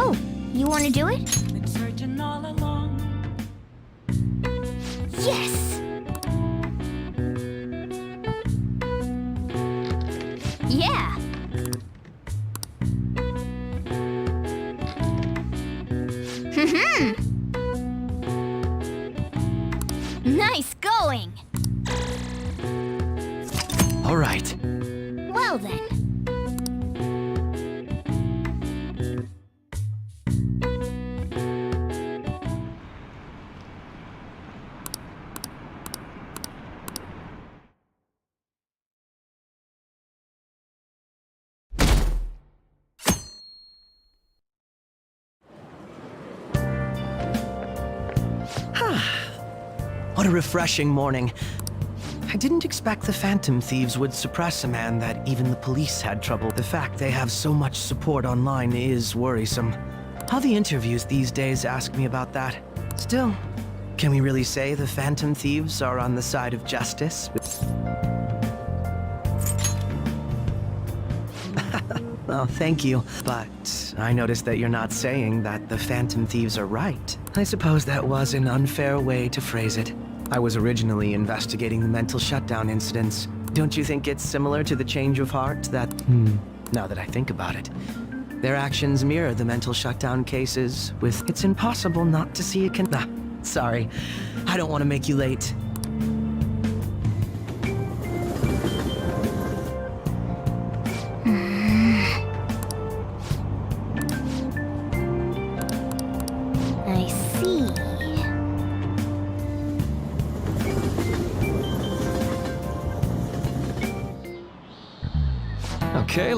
Oh, you want to do it? Been searching all along. Yes! Yeah! Nice going! All right. Well then. What a refreshing morning. I didn't expect the Phantom Thieves would suppress a man that even the police had trouble. The fact they have so much support online is worrisome. All the interviews these days ask me about that. Still, can we really say the Phantom Thieves are on the side of justice? Well, thank you. But I noticed that you're not saying that the Phantom Thieves are right. I suppose that was an unfair way to phrase it. I was originally investigating the mental shutdown incidents. Don't you think it's similar to the change of heart that... now that I think about it. Their actions mirror the mental shutdown cases with... It's impossible not to see a sorry. I don't want to make you late. I see. Okay.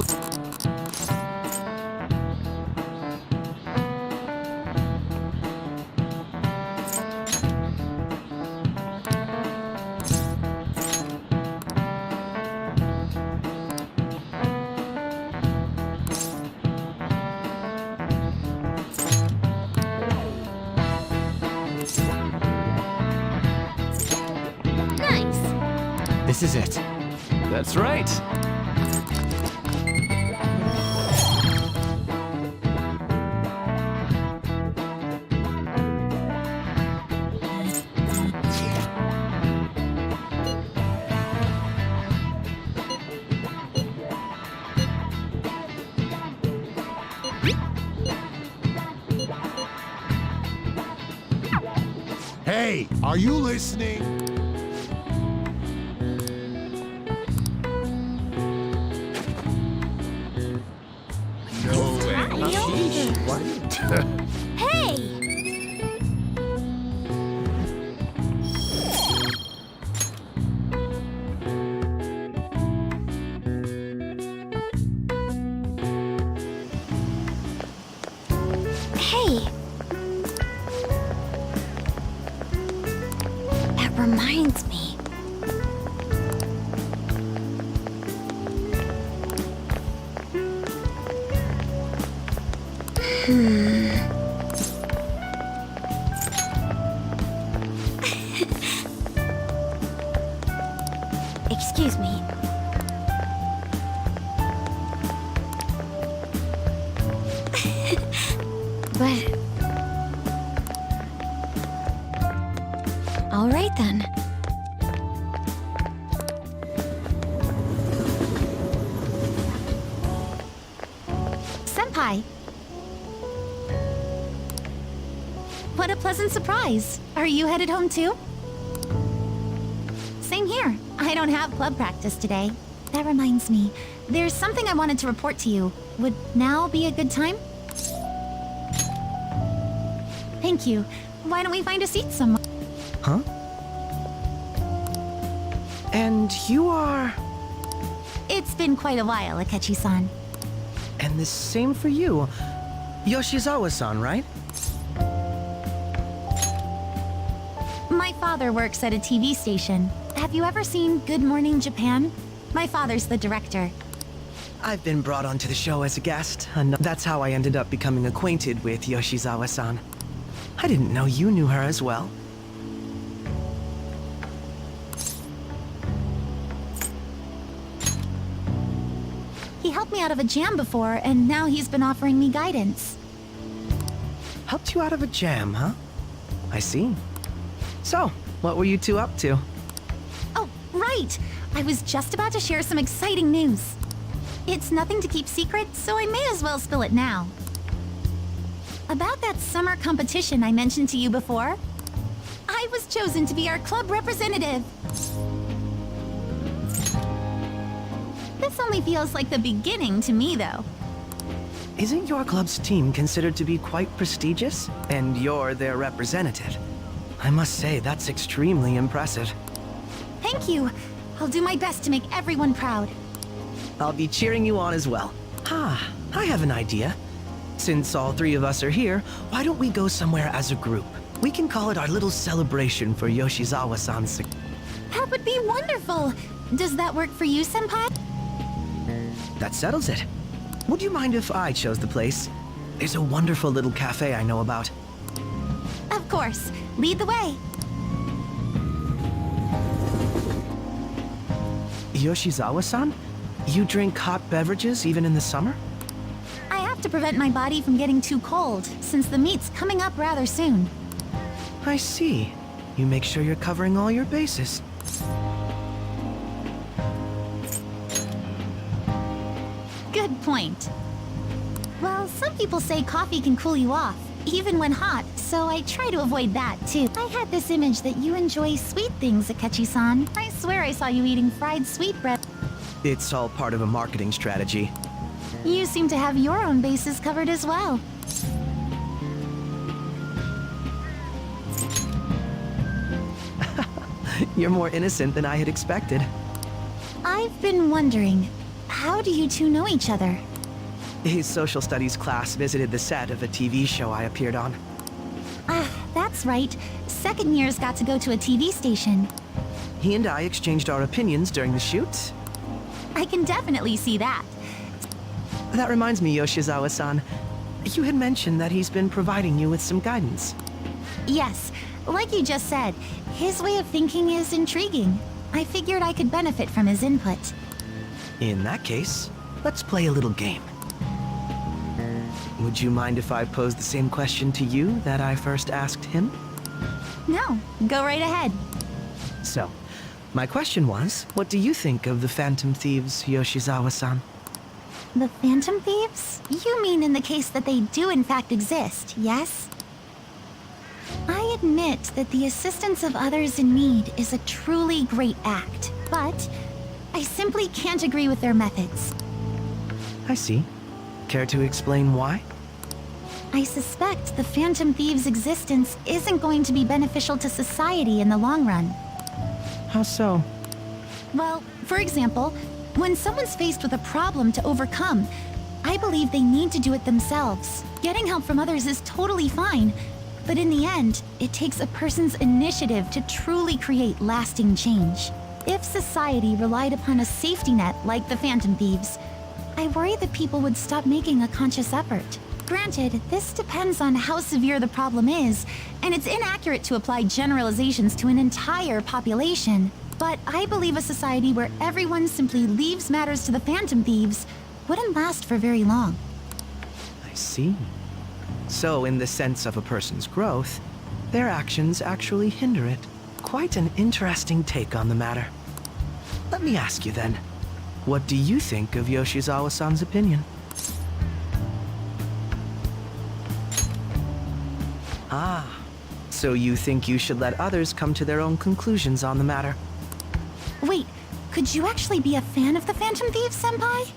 Nice. This is it. That's right. Hey, are you listening? No way. What? Hey! Hey! That reminds me. Excuse me. But... all right then. Senpai. What a pleasant surprise. Are you headed home too? Same here. I don't have club practice today. That reminds me, there's something I wanted to report to you. Would now be a good time? Thank you. why don't we find a seat somewhere? Huh? And you are... It's been quite a while, Akechi-san. And the same for you. Yoshizawa-san, right? My father works at a TV station. Have you ever seen Good Morning Japan? My father's the director. I've been brought onto the show as a guest, and that's how I ended up becoming acquainted with Yoshizawa-san. I didn't know you knew her as well. He helped me out of a jam before, and now he's been offering me guidance. Helped you out of a jam, huh? I see. So, what were you two up to? Oh, right! I was just about to share some exciting news. It's nothing to keep secret, so I may as well spill it now. About that summer competition I mentioned to you before, I was chosen to be our club representative. This only feels like the beginning to me, though. Isn't your club's team considered to be quite prestigious? And you're their representative. I must say, that's extremely impressive. Thank you. I'll do my best to make everyone proud. I'll be cheering you on as well. Ah, I have an idea. Since all three of us are here, why don't we go somewhere as a group? We can call it our little celebration for Yoshizawa-san's success. That would be wonderful. Does that work for you, Senpai? That settles it. Would you mind if I chose the place? There's a wonderful little cafe I know about. Of course. Lead the way. Yoshizawa-san? You drink hot beverages even in the summer? I have to prevent my body from getting too cold, since the meet's coming up rather soon. I see. You make sure you're covering all your bases. Good point. Well, some people say coffee can cool you off, even when hot, so I try to avoid that, too. I had this image that you enjoy sweet things, Akechi-san. I swear I saw you eating fried sweetbread. It's all part of a marketing strategy. You seem to have your own bases covered as well. You're more innocent than I had expected. I've been wondering, how do you two know each other? His social studies class visited the set of a TV show I appeared on. Ah, that's right. Second years got to go to a TV station. He and I exchanged our opinions during the shoot. I can definitely see that. That reminds me, Yoshizawa-san. You had mentioned that he's been providing you with some guidance. Yes, like you just said, his way of thinking is intriguing. I figured I could benefit from his input. In that case, let's play a little game. Would you mind if I posed the same question to you that I first asked him? No, go right ahead. So, my question was, what do you think of the Phantom Thieves, Yoshizawa-san? The Phantom Thieves? You mean in the case that they do in fact exist, yes? I admit that the assistance of others in need is a truly great act, but I simply can't agree with their methods. I see. Care to explain why? I suspect the Phantom Thieves' existence isn't going to be beneficial to society in the long run. How so? Well, for example, when someone's faced with a problem to overcome, I believe they need to do it themselves. Getting help from others is totally fine, but in the end, it takes a person's initiative to truly create lasting change. If society relied upon a safety net like the Phantom Thieves, I worry that people would stop making a conscious effort. Granted, this depends on how severe the problem is, and it's inaccurate to apply generalizations to an entire population. But I believe a society where everyone simply leaves matters to the Phantom Thieves wouldn't last for very long. I see. So, in the sense of a person's growth, their actions actually hinder it. Quite an interesting take on the matter. Let me ask you then, what do you think of Yoshizawa-san's opinion? Ah, so you think you should let others come to their own conclusions on the matter? Wait, could you actually be a fan of the Phantom Thieves, Senpai?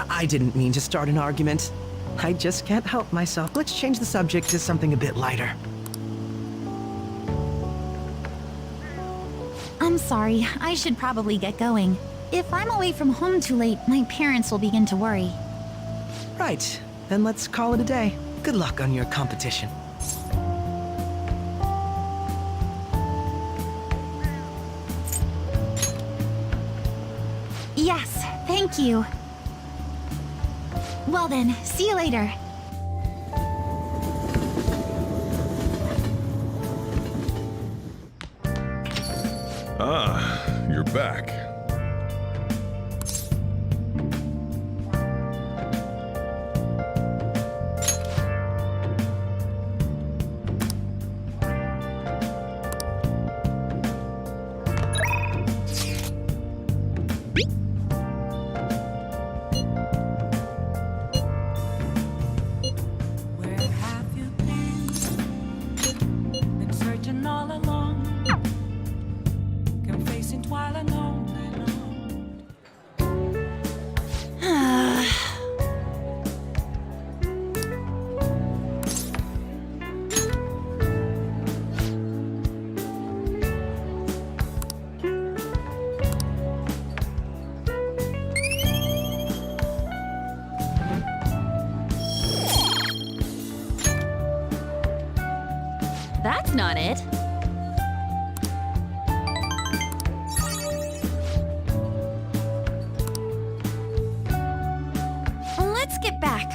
I didn't mean to start an argument. I just can't help myself. Let's change the subject to something a bit lighter. I'm sorry, I should probably get going. If I'm away from home too late, my parents will begin to worry. Right, then let's call it a day. Good luck on your competition. Yes, thank you. Well then, see you later. Ah, you're back. Where have you been? Been searching all along. Come facing twilight on and on. That's not it. Let's get back.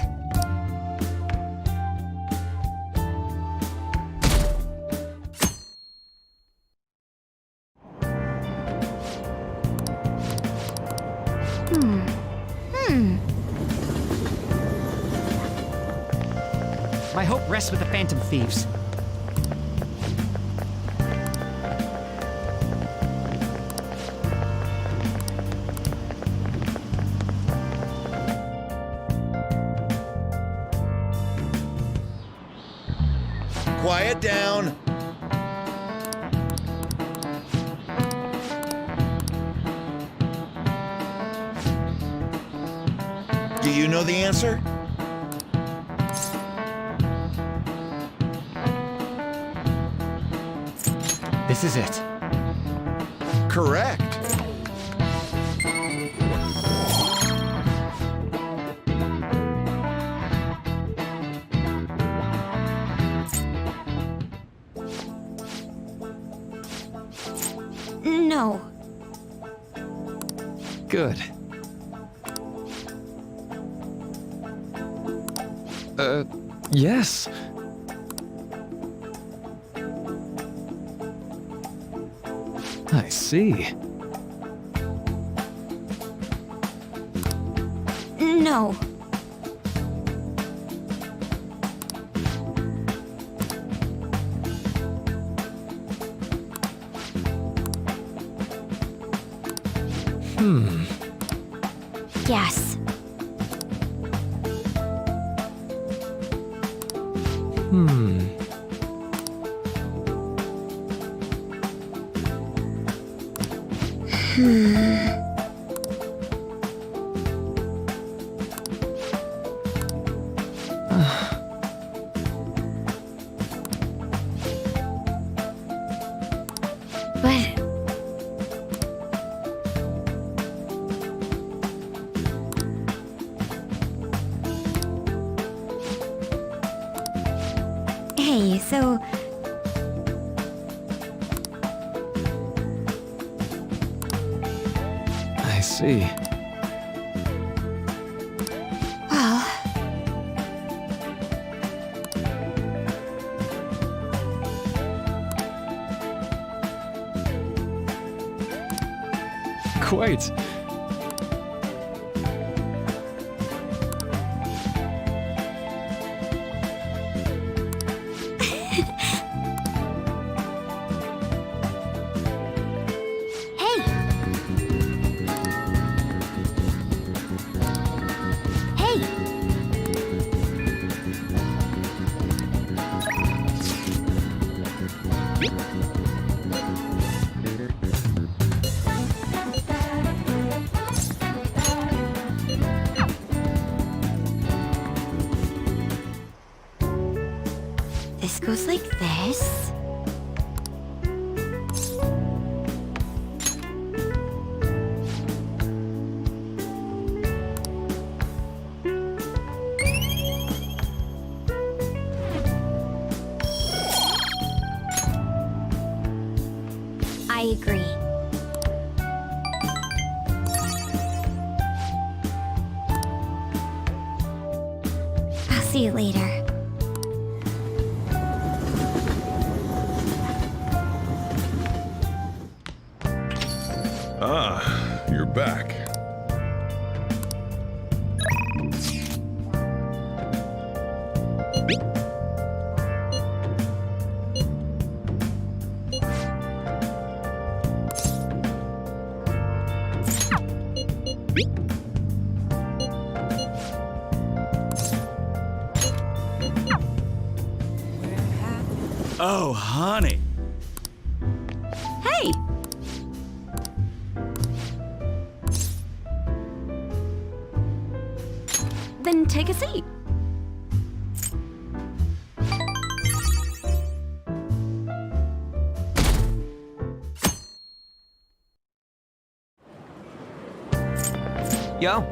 My hope rests with the Phantom Thieves. Quiet down. Do you know the answer? This is it. Correct. No. Good. Yes. I see. No. Yes. But hey, so I see. well, Quite. hey. Hey. This goes like this. I agree. I'll see you later. Ah, you're back. Oh, honey. Hey! Then take a seat. Yo.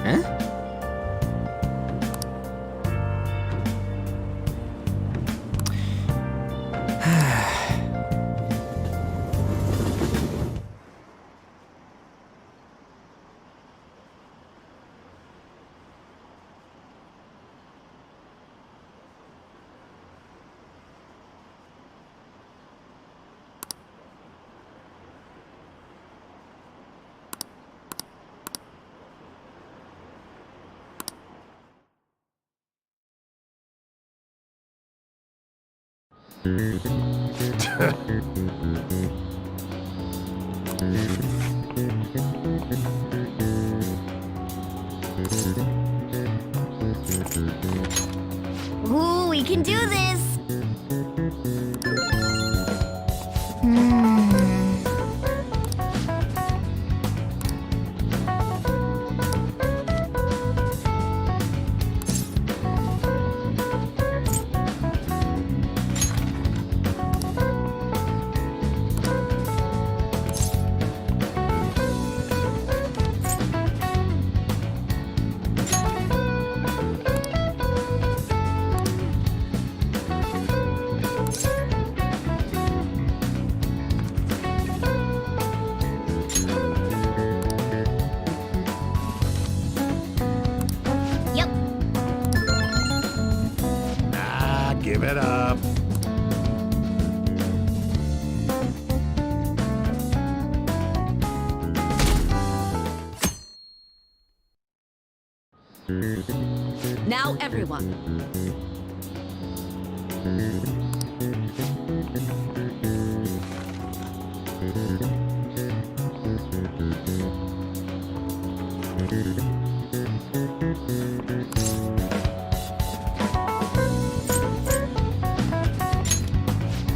Huh? Ooh, we can do this! Yep. Ah, give it up. Now, everyone.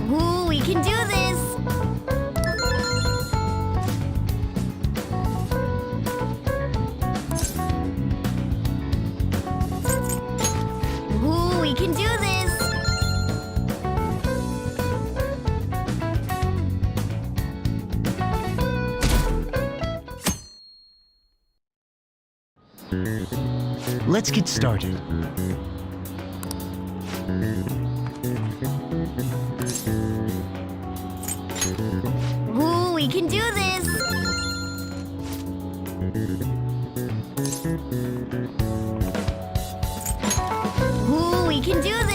Ooh, we can do this! Ooh, we can do this! Let's get started. Ooh, we can do this! Ooh, we can do this!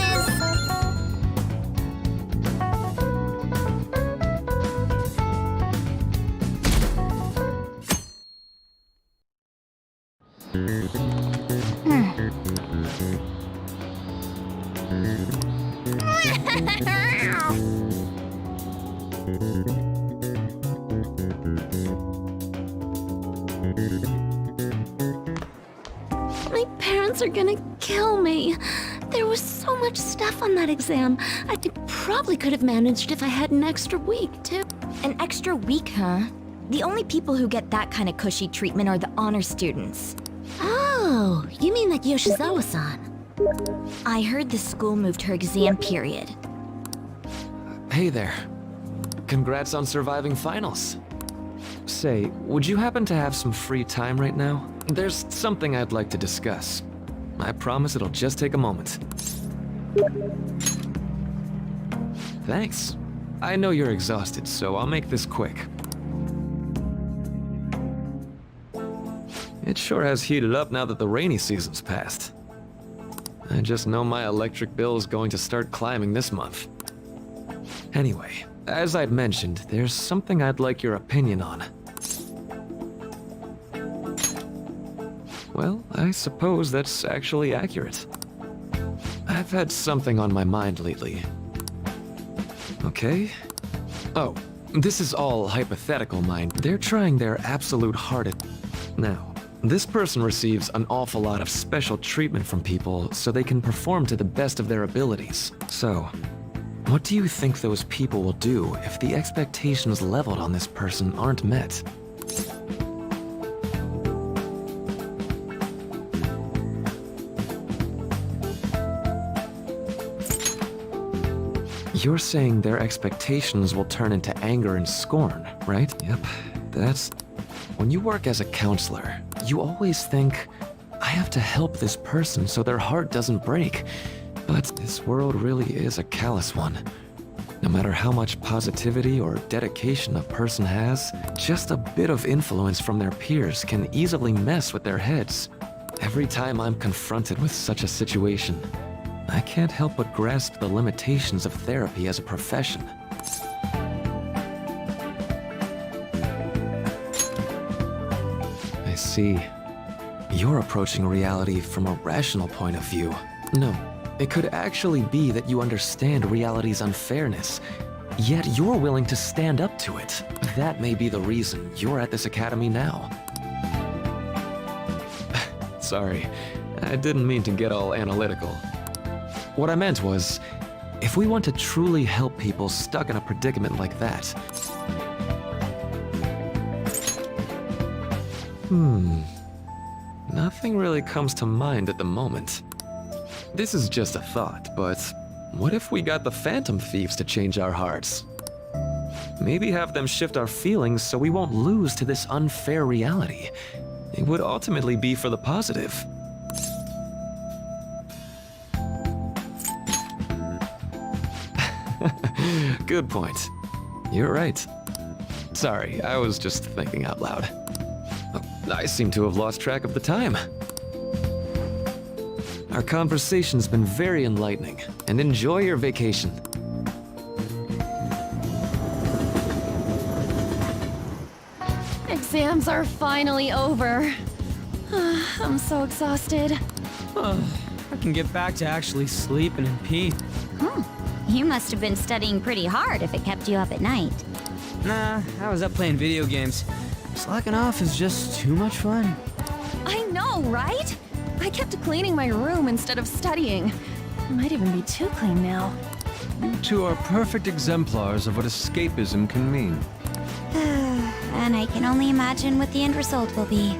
My parents are gonna kill me. There was so much stuff on that exam. I had to probably could have managed if I had an extra week, too. An extra week, huh? The only people who get that kind of cushy treatment are the honor students. Oh, you mean like Yoshizawa-san? I heard the school moved her exam period. Hey there. Congrats on surviving finals. Say, would you happen to have some free time right now? There's something I'd like to discuss. I promise it'll just take a moment. Thanks. I know you're exhausted, so I'll make this quick. It sure has heated up now that the rainy season's passed. I just know my electric bill is going to start climbing this month. Anyway, as I'd mentioned, there's something I'd like your opinion on. Well, I suppose that's actually accurate. I've had something on my mind lately. Okay? Oh, this is all hypothetical, mind. They're trying their absolute hardest. Now, this person receives an awful lot of special treatment from people so they can perform to the best of their abilities. So, what do you think those people will do if the expectations leveled on this person aren't met? You're saying their expectations will turn into anger and scorn, right? Yep, that's... When you work as a counselor, you always think, I have to help this person so their heart doesn't break. But this world really is a callous one. No matter how much positivity or dedication a person has, just a bit of influence from their peers can easily mess with their heads. Every time I'm confronted with such a situation, I can't help but grasp the limitations of therapy as a profession. I see. You're approaching reality from a rational point of view. No, it could actually be that you understand reality's unfairness, yet you're willing to stand up to it. That may be the reason you're at this academy now. Sorry, I didn't mean to get all analytical. What I meant was, if we want to truly help people stuck in a predicament like that... Nothing really comes to mind at the moment. This is just a thought, but what if we got the Phantom Thieves to change our hearts? Maybe have them shift our feelings so we won't lose to this unfair reality. It would ultimately be for the positive. Good point. You're right. Sorry, I was just thinking out loud. Oh, I seem to have lost track of the time. Our conversation's been very enlightening, and enjoy your vacation. Exams are finally over. I'm so exhausted. I can get back to actually sleeping in peace. You must have been studying pretty hard if it kept you up at night. Nah, I was up playing video games. Slacking off is just too much fun. I know, right? I kept cleaning my room instead of studying. It might even be too clean now. You two are perfect exemplars of what escapism can mean. And I can only imagine what the end result will be.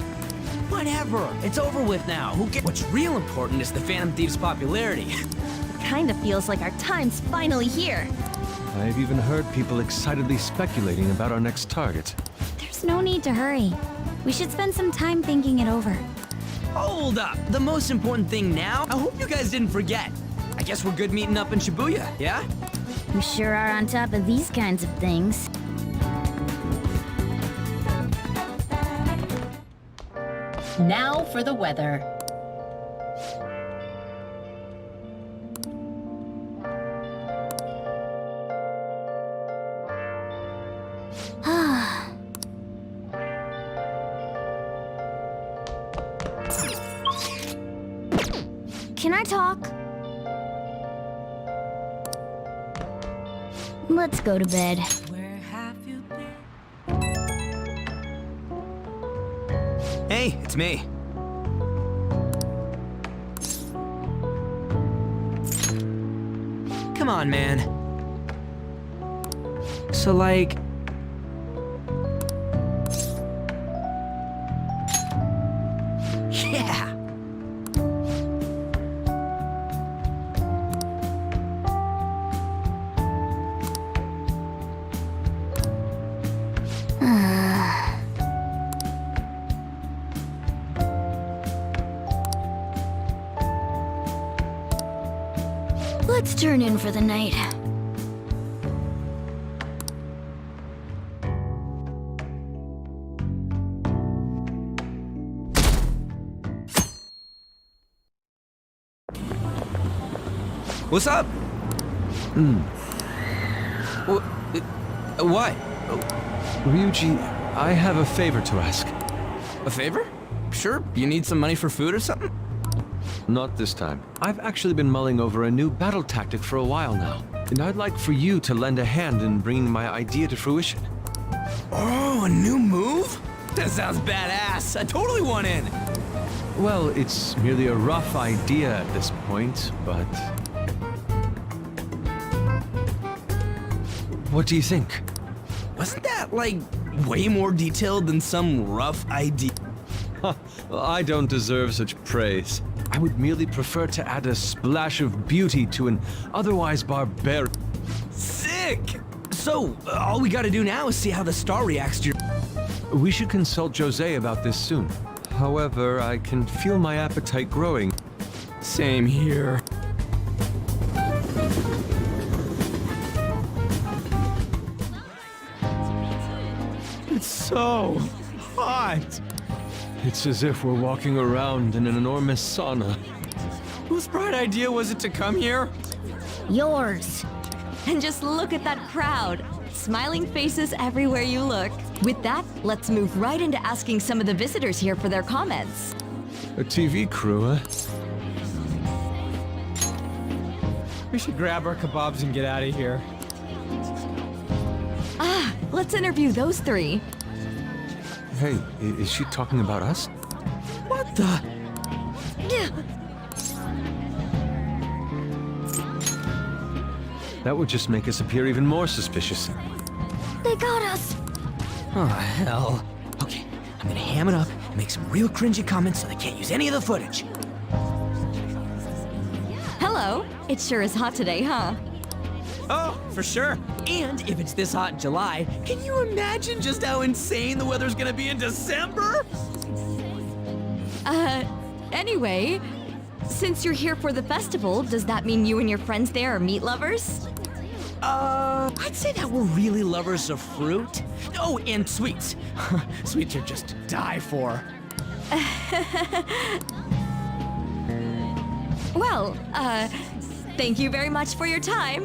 Whatever, it's over with now. What's real important is the Phantom Thieves' popularity. Kinda feels like our time's finally here. I've even heard people excitedly speculating about our next target. There's no need to hurry. We should spend some time thinking it over. Hold up, the most important thing now? I hope you guys didn't forget. I guess we're good meeting up in Shibuya, yeah? We sure are on top of these kinds of things. Now for the weather. Can I talk? Let's go to bed. Where have you been? Hey, it's me. Come on, man. So, like... Yeah! Let's turn in for the night. What's up? What? Ryuji, I have a favor to ask. A favor? Sure, you need some money for food or something? Not this time. I've actually been mulling over a new battle tactic for a while now, and I'd like for you to lend a hand in bringing my idea to fruition. Oh, a new move? That sounds badass. I totally want in. Well, it's merely a rough idea at this point, but... What do you think? Wasn't that, like, way more detailed than some rough idea? Well, I don't deserve such praise. I would merely prefer to add a splash of beauty to an otherwise barbaric... Sick! So, all we gotta do now is see how the star reacts to your... We should consult Jose about this soon. However, I can feel my appetite growing. Same here. It's so hot. It's as if we're walking around in an enormous sauna. Whose bright idea was it to come here? Yours. And just look at that crowd. Smiling faces everywhere you look. With that, let's move right into asking some of the visitors here for their comments. A TV crew, huh? We should grab our kebabs and get out of here. Ah, let's interview those three. Hey, is she talking about us? What the? That would just make us appear even more suspicious. They got us. Oh, hell. Okay, I'm gonna ham it up and make some real cringy comments so they can't use any of the footage. Hello. It sure is hot today, huh? Oh, for sure. And if it's this hot in July, can you imagine just how insane the weather's gonna be in December? Anyway, since you're here for the festival, does that mean you and your friends there are meat lovers? I'd say that we're really lovers of fruit. Oh, and sweets. Sweets are just to die for. Well, thank you very much for your time.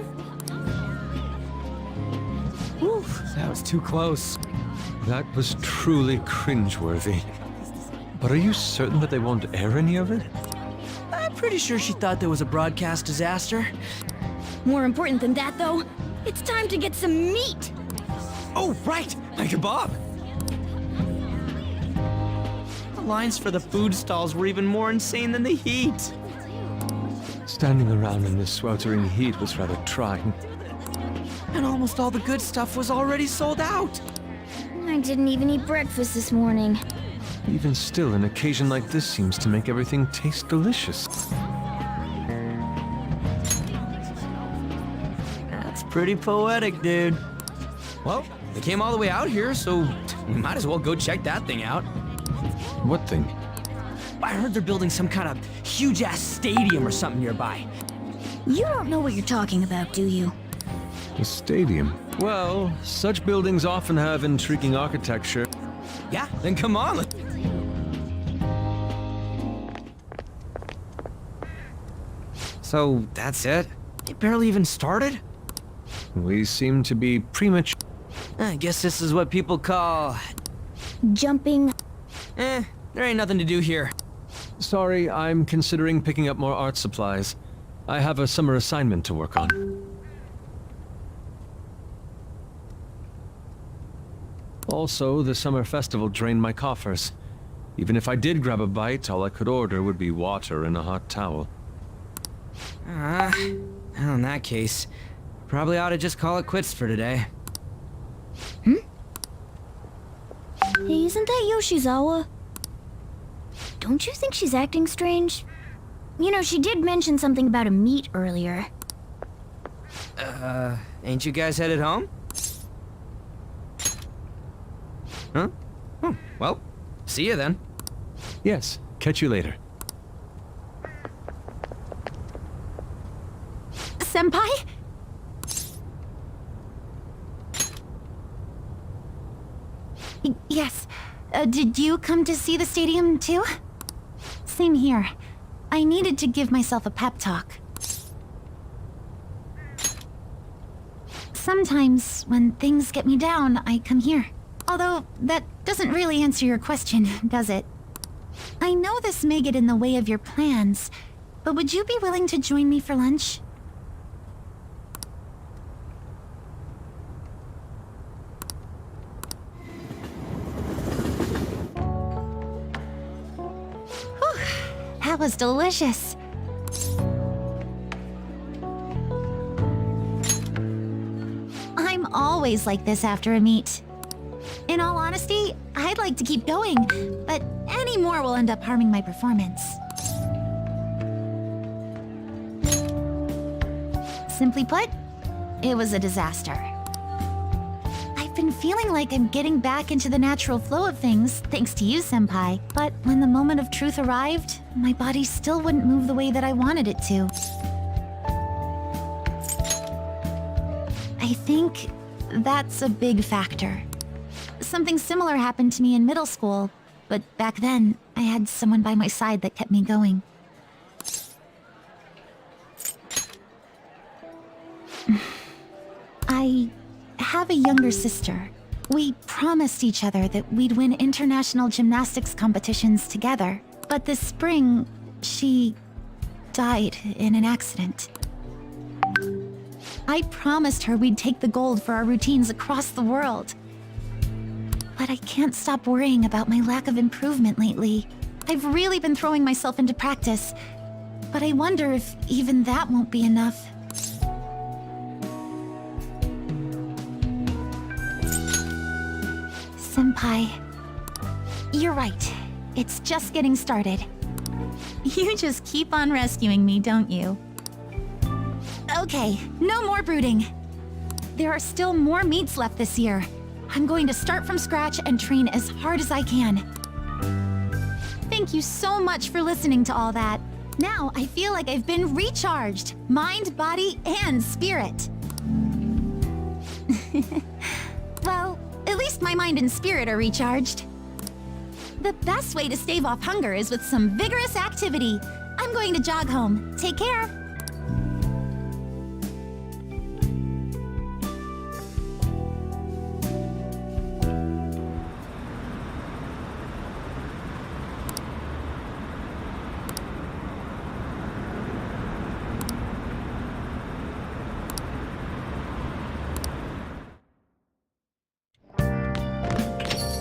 Whew, that was too close. That was truly cringeworthy. But are you certain that they won't air any of it? I'm pretty sure she thought there was a broadcast disaster. More important than that, though, it's time to get some meat. Oh, right, my kebab. The lines for the food stalls were even more insane than the heat. Standing around in this sweltering heat was rather trying. And almost all the good stuff was already sold out. I didn't even eat breakfast this morning. Even still, an occasion like this seems to make everything taste delicious. That's pretty poetic, dude. Well, they came all the way out here, so we might as well go check that thing out. What thing? I heard they're building some kind of huge-ass stadium or something nearby. You don't know what you're talking about, do you? A stadium? Well, such buildings often have intriguing architecture. Yeah, then come on. So, that's it? It barely even started? We seem to be premature. I guess this is what people call... Jumping. there ain't nothing to do here. Sorry, I'm considering picking up more art supplies. I have a summer assignment to work on. Also, the summer festival drained my coffers. Even if I did grab a bite, all I could order would be water and a hot towel. Well, in that case, probably ought to just call it quits for today. Isn't that Yoshizawa? Don't you think she's acting strange? You know, she did mention something about a meet earlier. Ain't you guys headed home? Huh? Oh, well, see you then. Yes, catch you later. Senpai? Yes. Did you come to see the stadium too? Same here. I needed to give myself a pep talk. Sometimes, when things get me down, I come here. Although, that doesn't really answer your question, does it? I know this may get in the way of your plans, but would you be willing to join me for lunch? Whew, that was delicious. I'm always like this after a meet. In all honesty, I'd like to keep going, but any more will end up harming my performance. Simply put, it was a disaster. I've been feeling like I'm getting back into the natural flow of things, thanks to you, Senpai. But when the moment of truth arrived, my body still wouldn't move the way that I wanted it to. I think that's a big factor. Something similar happened to me in middle school, but back then, I had someone by my side that kept me going. I have a younger sister. We promised each other that we'd win international gymnastics competitions together. But this spring, she died in an accident. I promised her we'd take the gold for our routines across the world. But I can't stop worrying about my lack of improvement lately. I've really been throwing myself into practice, but I wonder if even that won't be enough. Senpai, you're right. It's just getting started. You just keep on rescuing me, don't you? Okay, no more brooding. There are still more meets left this year. I'm going to start from scratch and train as hard as I can. Thank you so much for listening to all that. Now I feel like I've been recharged, mind, body, and spirit. Well, at least my mind and spirit are recharged. The best way to stave off hunger is with some vigorous activity. I'm going to jog home. Take care.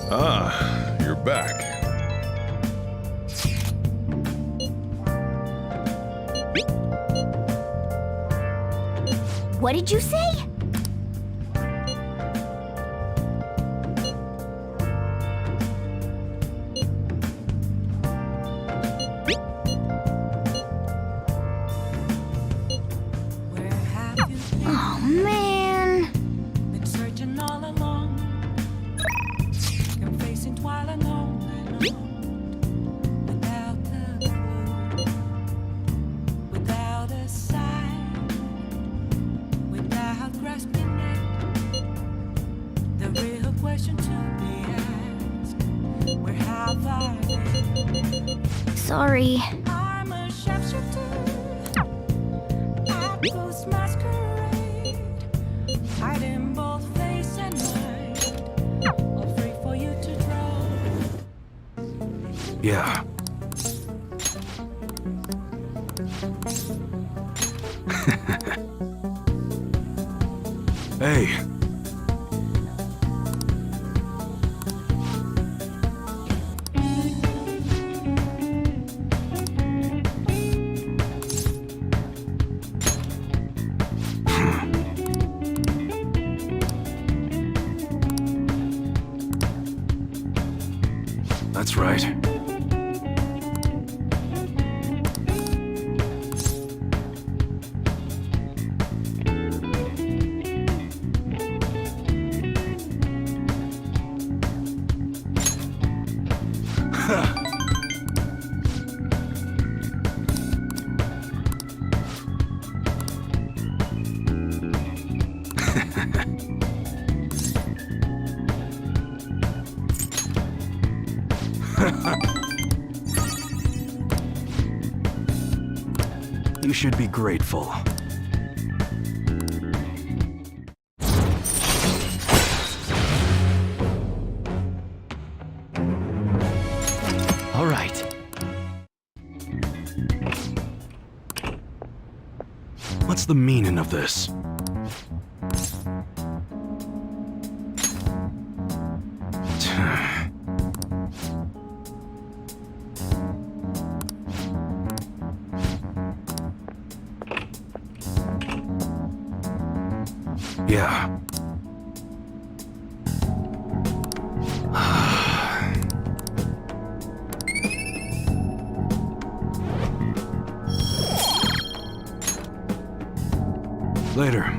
Ah, you're back. What did you say? Where have you been? Oh, man. Been searching all along. Been facing twilight alone and on. Without the clue. Without a sign. Without grasping it. The real question to be asked. Where have I been? Sorry. I'm a sharpshooter. I ghost masquerade. Hiding both face and mind. All free for you to draw. Yeah. Hey. That's right. You should be grateful. All right. What's the meaning of this? Yeah. Later.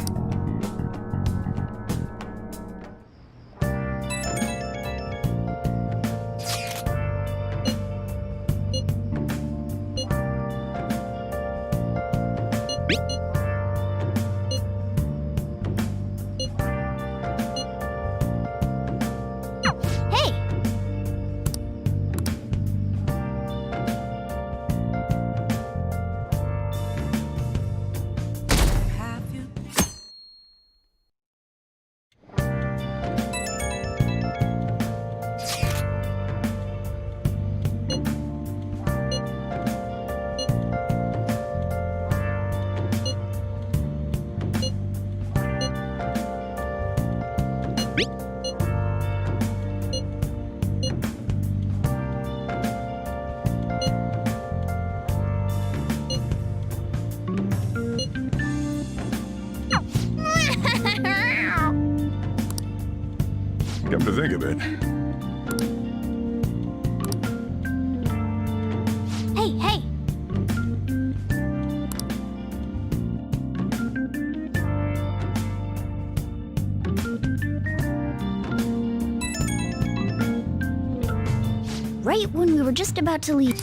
Hey! Have you? Come to think of it, Hey, hey! Right when we were just about to leave.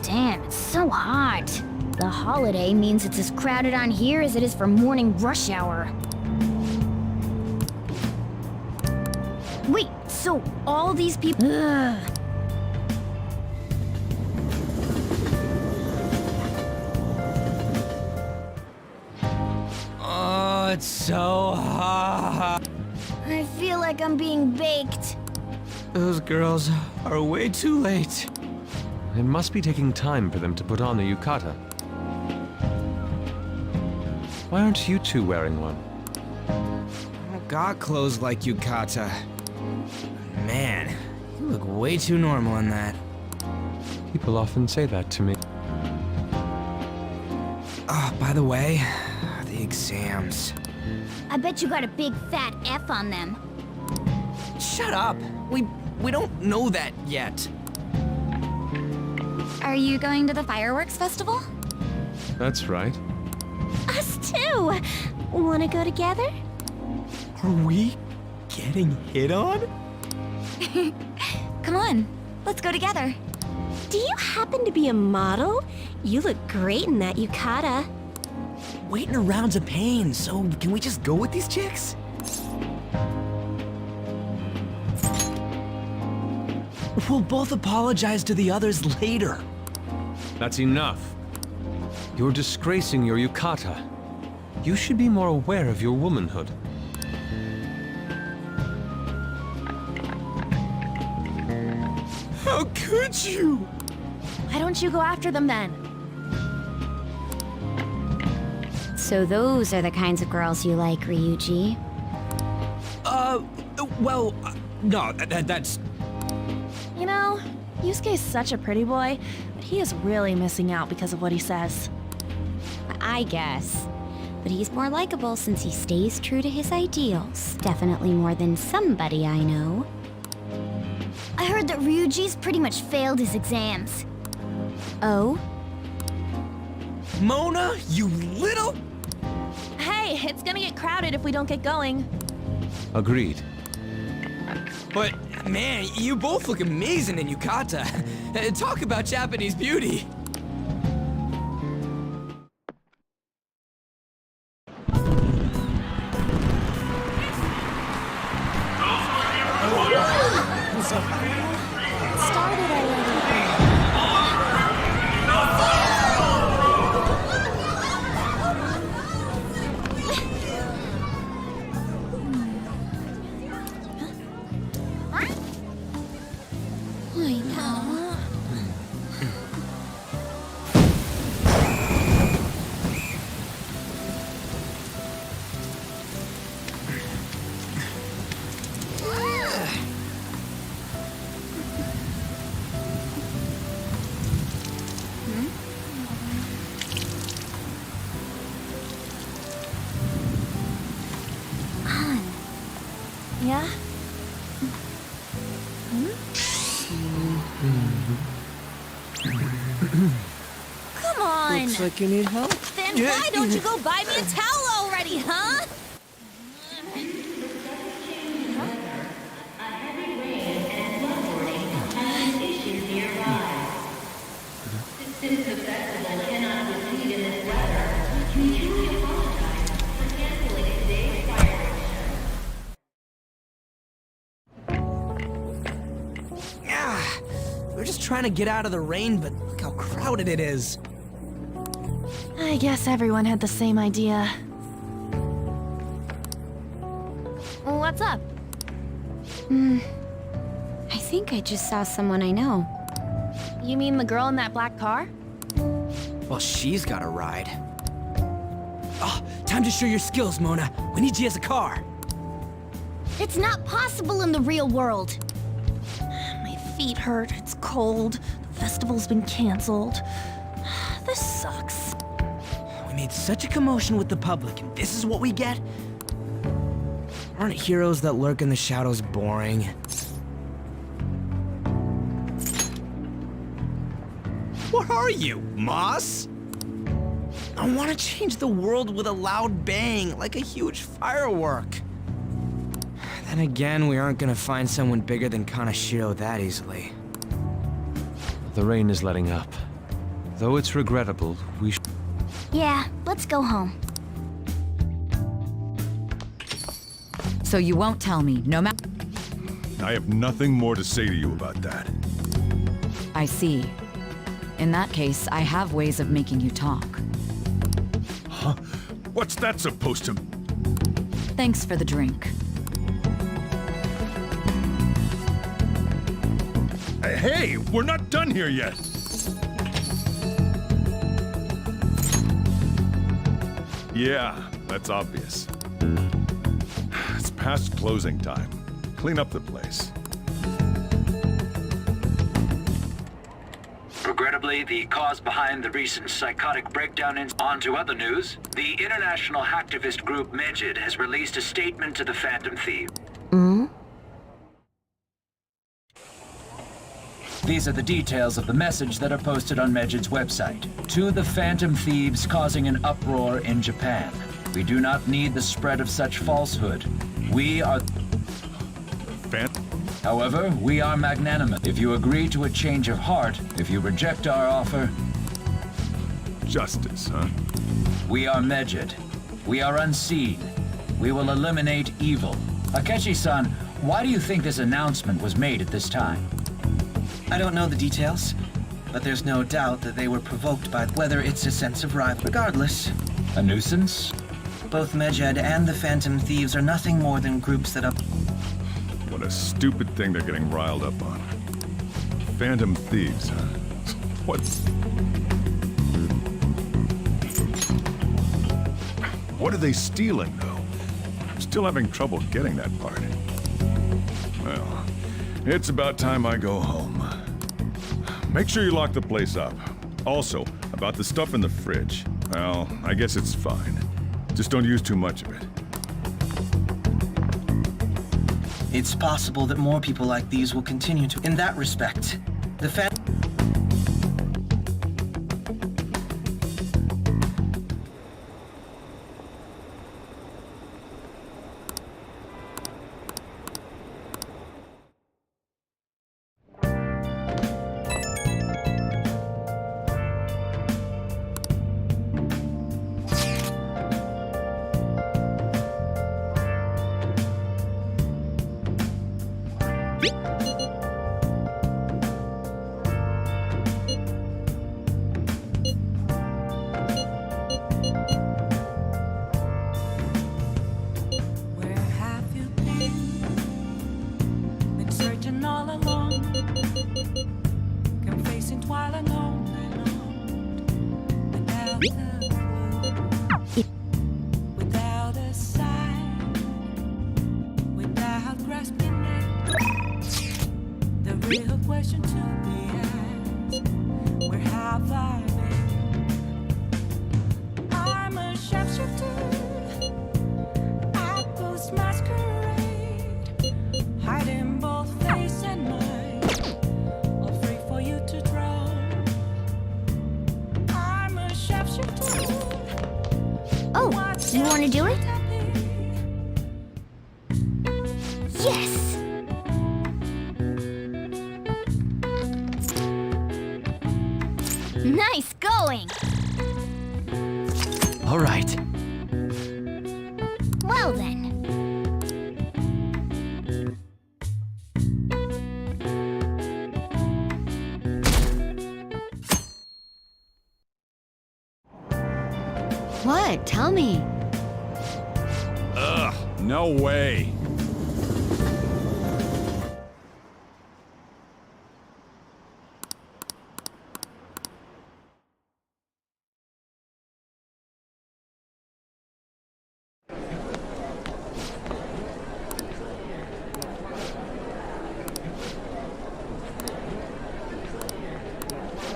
Damn, it's so hot. The holiday means it's as crowded on here as it is for morning rush hour. Wait, so all these people... Ugh. Oh, it's so hot. I feel like I'm being baked. Those girls are way too late. It must be taking time for them to put on the yukata. Why aren't you two wearing one? I don't got clothes like Yukata. Man, you look way too normal in that. People often say that to me. Oh, by the way, the exams. I bet you got a big fat F on them. Shut up. We don't know that yet. Are you going to the fireworks festival? That's right. Us too! Wanna go together? Are we getting hit on? Come on, let's go together. Do you happen to be a model? You look great in that yukata. Waiting around's a pain, so can we just go with these chicks? We'll both apologize to the others later. That's enough. You're disgracing your yukata. You should be more aware of your womanhood. How could you? Why don't you go after them then? So those are the kinds of girls you like, Ryuji. No, that's... You know, Yusuke's such a pretty boy, but he is really missing out because of what he says. I guess. But he's more likable since he stays true to his ideals. Definitely more than somebody I know. I heard that Ryuji's pretty much failed his exams. Oh? Mona, you little... Hey, it's gonna get crowded if we don't get going. Agreed. But, man, you both look amazing in yukata. Talk about Japanese beauty. Yeah? Come on! Looks like you need help. Then why don't you go buy me a towel already, huh? We're just trying to get out of the rain, but look how crowded it is. I guess everyone had the same idea. What's up? I think I just saw someone I know. You mean the girl in that black car? Well, she's got a ride. Oh, time to show your skills, Mona. We need you as a car. It's not possible in the real world. My feet hurt, it's cold, the festival's been canceled. This sucks. We made such a commotion with the public, and this is what we get? Aren't heroes that lurk in the shadows boring? What are you, Moss? I want to change the world with a loud bang, like a huge firework. Then again, we aren't gonna find someone bigger than Kanashiro that easily. The rain is letting up. Though it's regrettable, we should... Yeah, let's go home. So you won't tell me, no matter... I have nothing more to say to you about that. I see. In that case, I have ways of making you talk. Huh? What's that supposed to... Thanks for the drink. Hey, we're not done here yet! Yeah, that's obvious. It's past closing time. Clean up the place. Regrettably, the cause behind the recent psychotic breakdown in... On to other news. The international hacktivist group Megid has released a statement to the Phantom Thief. These are the details of the message that are posted on Megid's website. To the Phantom Thieves causing an uproar in Japan. We do not need the spread of such falsehood. We are... However, we are magnanimous. If you agree to a change of heart, if you reject our offer... Justice, huh? We are Megid. We are unseen. We will eliminate evil. Akechi-san, why do you think this announcement was made at this time? I don't know the details, but there's no doubt that they were provoked by whether it's a sense of rivalry. Regardless, a nuisance? Both Megid and the Phantom Thieves are nothing more than groups that up... What a stupid thing they're getting riled up on. Phantom Thieves, huh? What are they stealing, though? Still having trouble getting that part. Well, it's about time I go home. Make sure you lock the place up. Also, about the stuff in the fridge. Well, I guess it's fine. Just don't use too much of it. It's possible that more people like these will continue to. In that respect, the fact. Where have you been? Been searching all along, confessing while alone without a clue, without a sign, without grasping it. The real question to be asked: where have I been? I'm a sharpshooter. Masquerade, hiding both face and mind, all free for you to draw. I'm a sharpshooter. Oh, you want to do it? Yes! Nice going! All right. Well then. What? Tell me. Ugh, no way.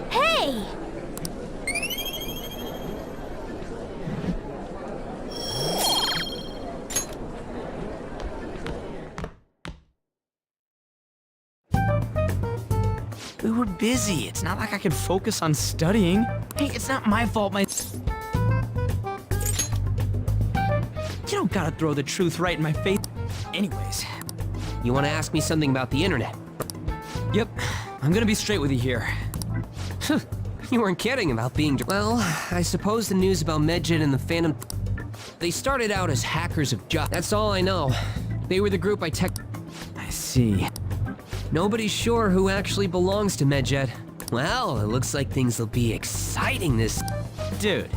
Hey! We were busy. It's not like I could focus on studying. Hey, it's not my fault, You don't gotta throw the truth right in my face. Anyways. You want to ask me something about the internet? Yep. I'm gonna be straight with you here. You weren't kidding about being. Well, I suppose the news about Medjed and the Phantom. They started out as hackers of justice. That's all I know. They were the group I see. Nobody's sure who actually belongs to Medjed. Well, it looks like things will be exciting this. Dude.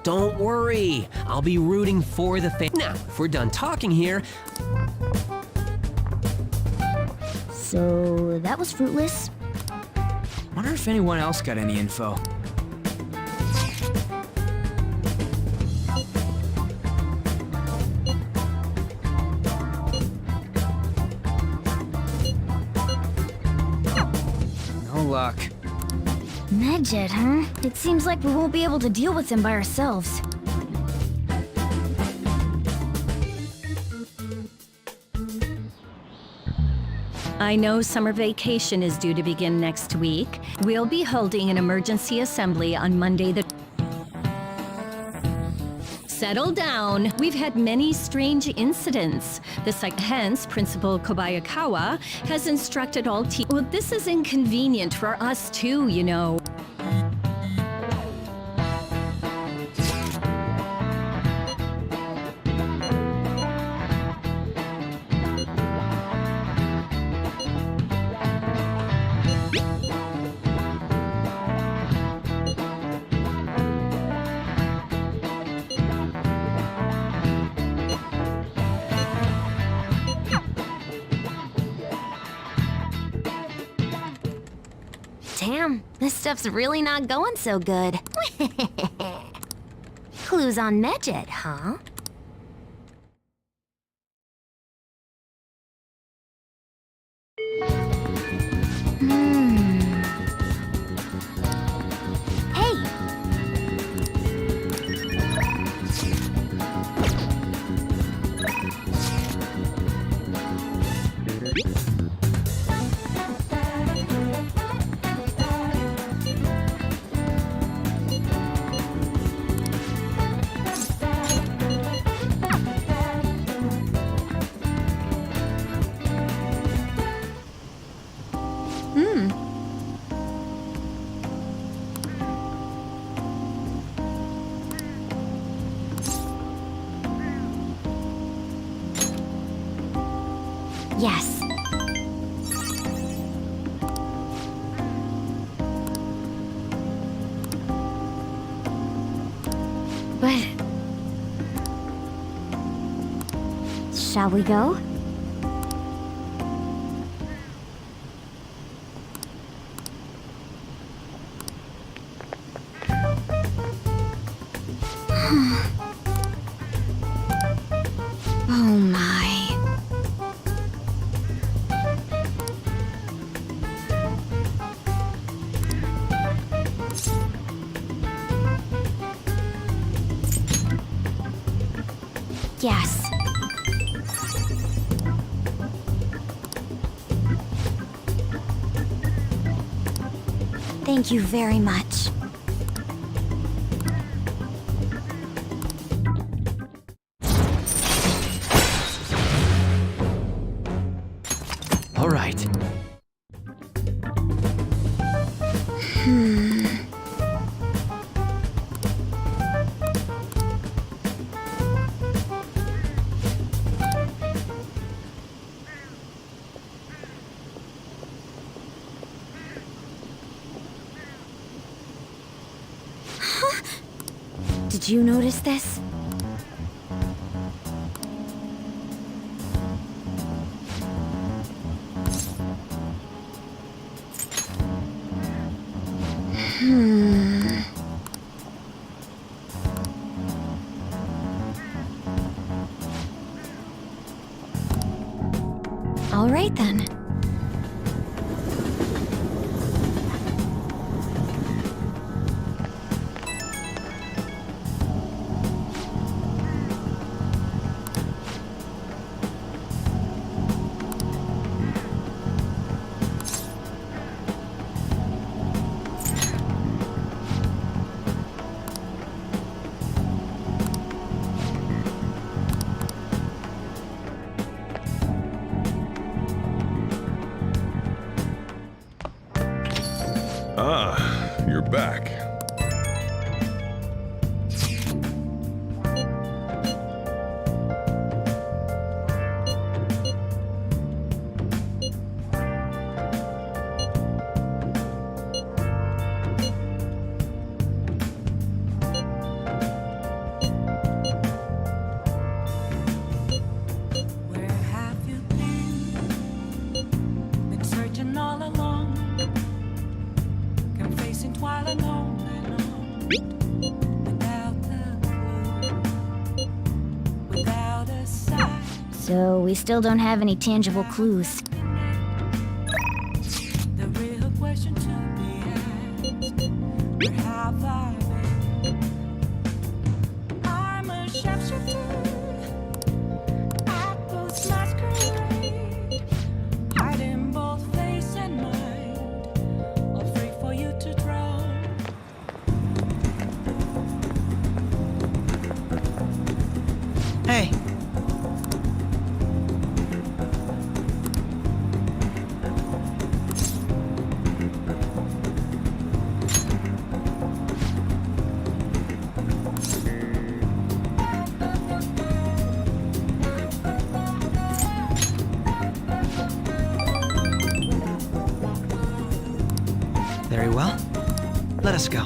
Don't worry. I'll be rooting for the Now, if we're done talking here. So that was fruitless. Wonder if anyone else got any info. No luck. Medjed, huh? It seems like we won't be able to deal with him by ourselves. I know summer vacation is due to begin next week. We'll be holding an emergency assembly on Monday the... Settle down. We've had many strange incidents. Hence, Principal Kobayakawa has instructed all teams. Well, this is inconvenient for us too, you know. Damn, this stuff's really not going so good. Clues on Medjed, huh? Yes. But... shall we go? Oh my. Yes. Thank you very much. All right. Did you notice this? All right then. Ah, you're back. Where have you been? Been searching all along, confessing while alone and on, without a clue, without a sign. So we still don't have any tangible clues. The real question to be asked: where have I been? I'm a sharpshooter. I post masquerade, hiding both face and mind, all free for you to draw. Hey. Very well. Let us go.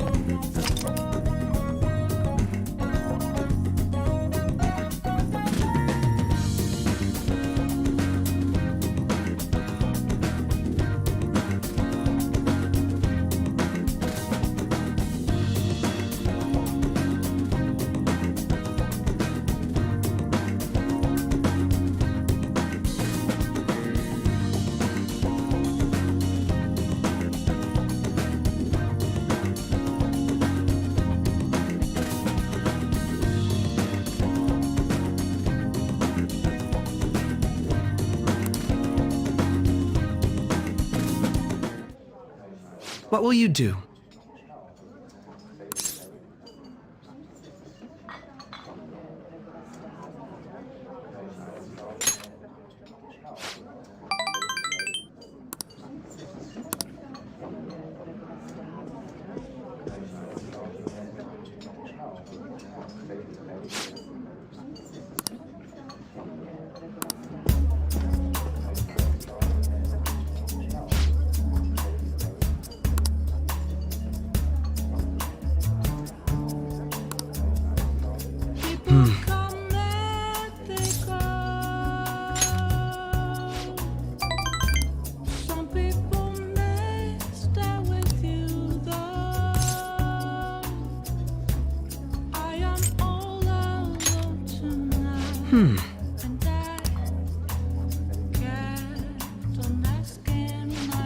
What will you do?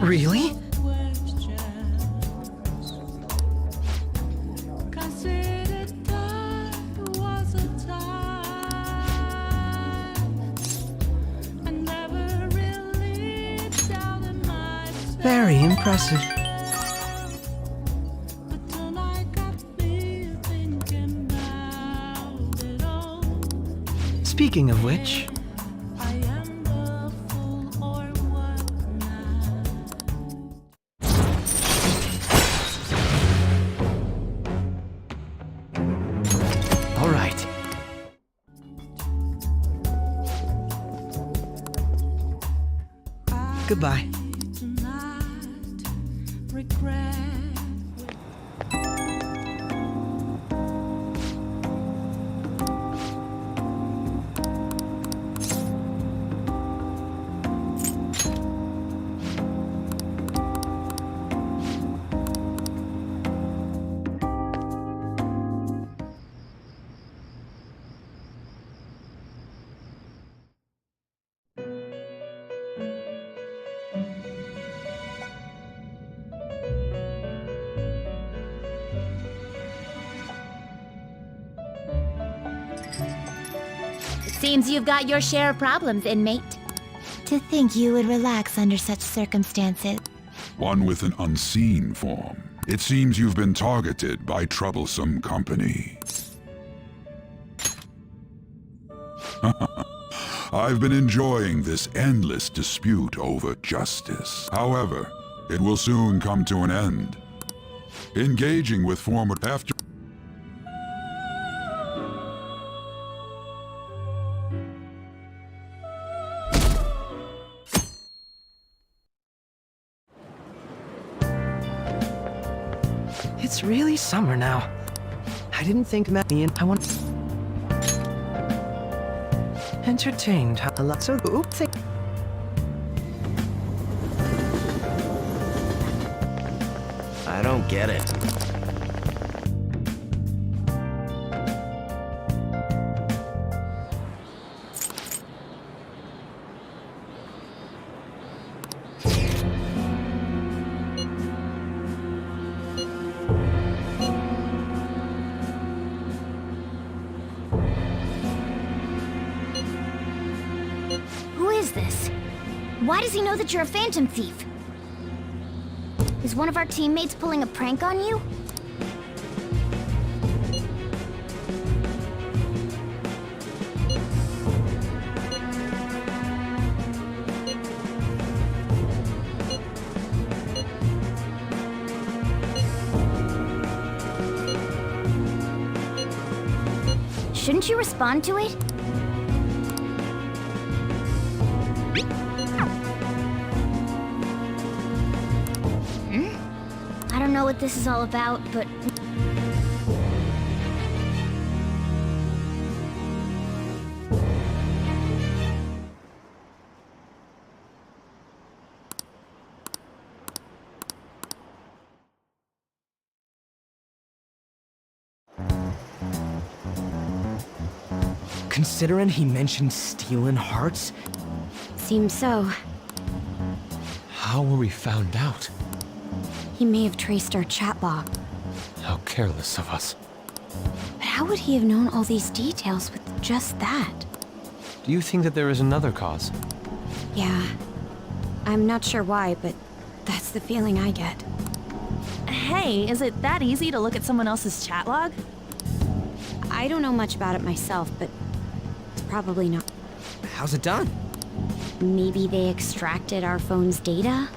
Really? Very impressive. Speaking of which... All right. Goodbye. Seems you've got your share of problems, inmate. To think you would relax under such circumstances. One with an unseen form. It seems you've been targeted by troublesome company. I've been enjoying this endless dispute over justice. However, it will soon come to an end. Engaging with former after... It's really summer now. I didn't think me and I want... Entertained a lot, so oops. I don't get it. Who is this? Why does he know that you're a phantom thief? Is one of our teammates pulling a prank on you? Shouldn't you respond to it? I don't know what this is all about, but... Considering he mentioned stealing hearts? Seems so. How were we found out? He may have traced our chat log. How careless of us. But how would he have known all these details with just that? Do you think that there is another cause? Yeah. I'm not sure why, but that's the feeling I get. Hey, is it that easy to look at someone else's chat log? I don't know much about it myself, but it's probably not. How's it done? Maybe they extracted our phone's data?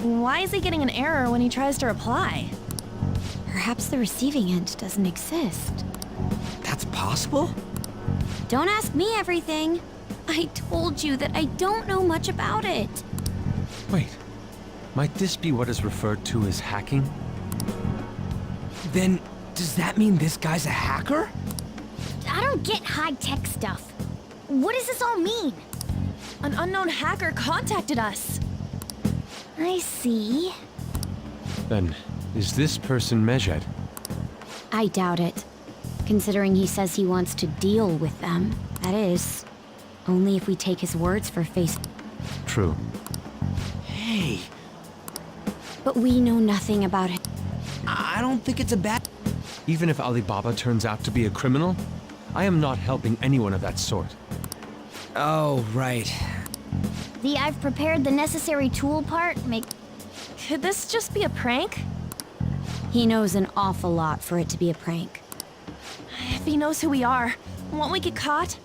Why is he getting an error when he tries to reply? Perhaps the receiving end doesn't exist. That's possible? Don't ask me everything. I told you that I don't know much about it. Wait, might this be what is referred to as hacking? Then, does that mean this guy's a hacker? I don't get high-tech stuff. What does this all mean? An unknown hacker contacted us. I see. Then, is this person Mejed? I doubt it. Considering he says he wants to deal with them, That is, only if we take his words for face. True. Hey, But we know nothing about it. I don't think it's a bad... Even if Alibaba turns out to be a criminal, I am not helping anyone of that sort. Oh, right. The I've prepared the necessary tool part Could this just be a prank? He knows an awful lot for it to be a prank. If he knows who we are, won't we get caught?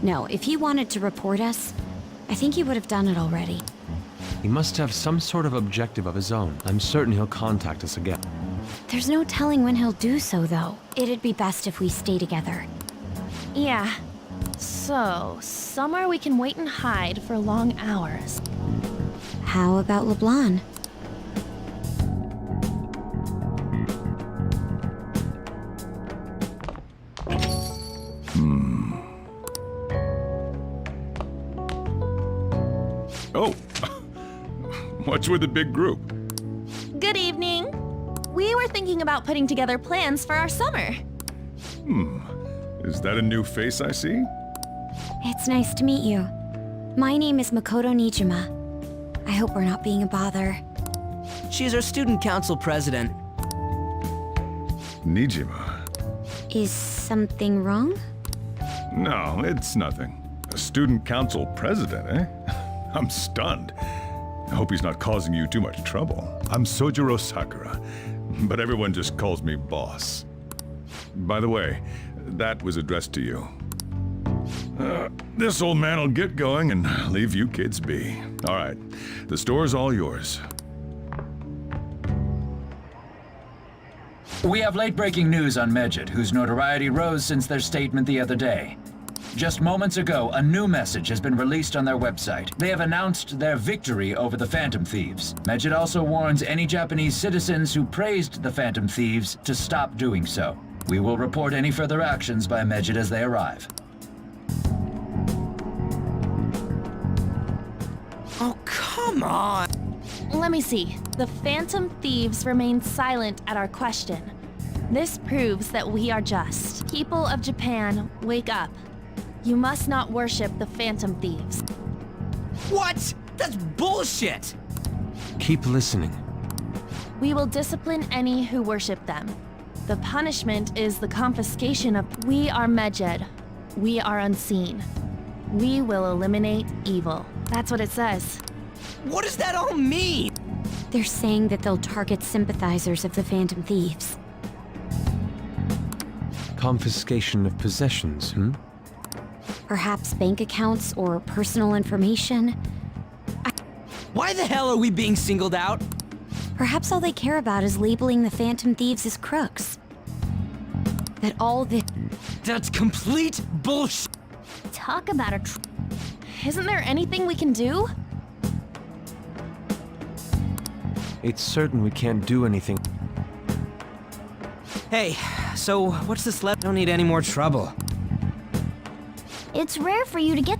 No, if he wanted to report us, I think he would have done it already. He must have some sort of objective of his own. I'm certain he'll contact us again. There's no telling when he'll do so, though. It'd be best if we stay together. Yeah. So, somewhere we can wait and hide for long hours. How about LeBlanc? Oh, what's with the big group? Good evening. We were thinking about putting together plans for our summer. Is that a new face I see? It's nice to meet you. My name is Makoto Nijima. I hope we're not being a bother. She's our student council president. Nijima. Is something wrong? No, it's nothing. A student council president, eh? I'm stunned. I hope he's not causing you too much trouble. I'm Sojiro Sakura, but everyone just calls me boss. By the way, that was addressed to you. This old man will get going and leave you kids be. All right, the store's all yours. We have late-breaking news on Medjed, whose notoriety rose since their statement the other day. Just moments ago, a new message has been released on their website. They have announced their victory over the Phantom Thieves. Medjed also warns any Japanese citizens who praised the Phantom Thieves to stop doing so. We will report any further actions by Medjed as they arrive. Oh, come on! Let me see. The Phantom Thieves remained silent at our question. This proves that we are just. People of Japan, wake up. You must not worship the Phantom Thieves. What? That's bullshit! Keep listening. We will discipline any who worship them. The punishment is the confiscation of... We are Medjed. We are unseen. We will eliminate evil. That's what it says. What does that all mean? They're saying that they'll target sympathizers of the Phantom Thieves. Confiscation of possessions, Perhaps bank accounts or personal information. Why the hell are we being singled out? Perhaps all they care about is labeling the Phantom Thieves as crooks. That all the... That's complete bullshit! talk about a Isn't there anything we can do? It's certain we can't do anything. Hey, so what's this left? Don't need any more trouble. It's rare for you to get...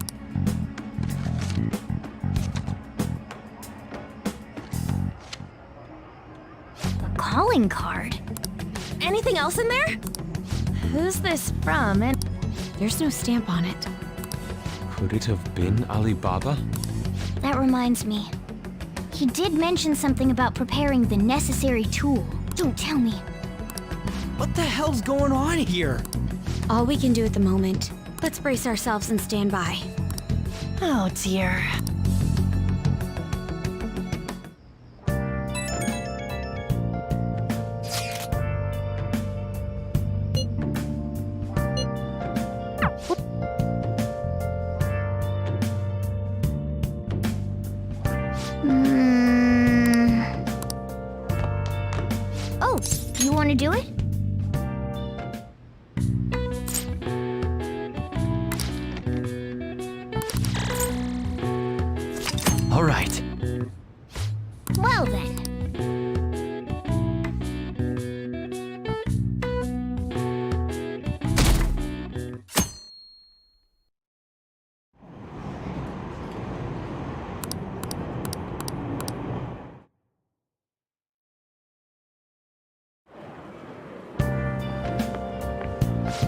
The calling card? Anything else in there? Who's this from? And there's no stamp on it. Could it have been Alibaba? That reminds me. He did mention something about preparing the necessary tool. Don't tell me. What the hell's going on here? All we can do at the moment. Let's brace ourselves and stand by. Oh dear. Oh, you want to do it? All right. Well then.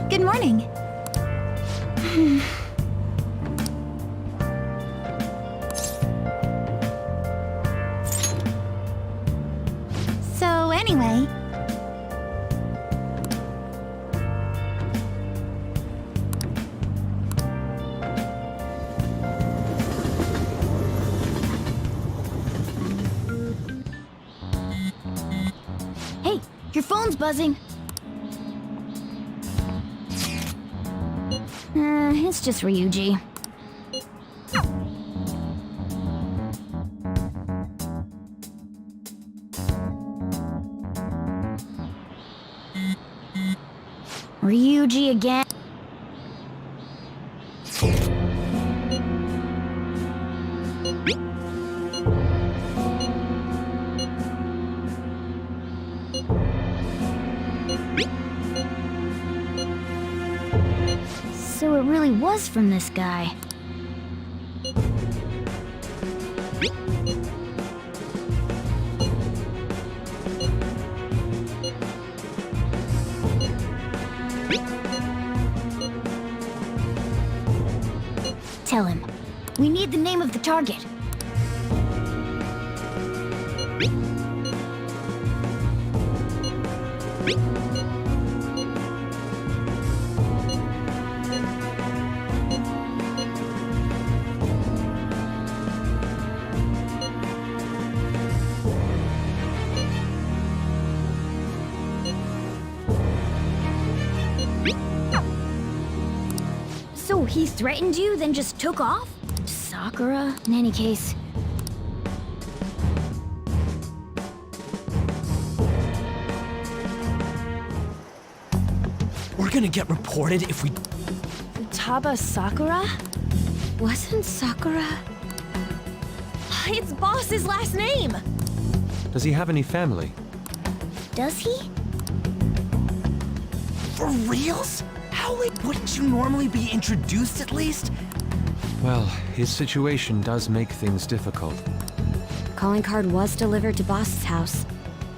Good morning. buzzing? It's just Ryuji. Ryuji again. So it really was from this guy. Tell him. We need the name of the target. So he threatened you, then just took off? Sakura? In any case... We're gonna get reported if we... Futaba Sakura? Wasn't Sakura... It's Boss's last name! Does he have any family? Does he? For reals? How late wouldn't you normally be introduced at least? Well, his situation does make things difficult. Calling card was delivered to Boss's house.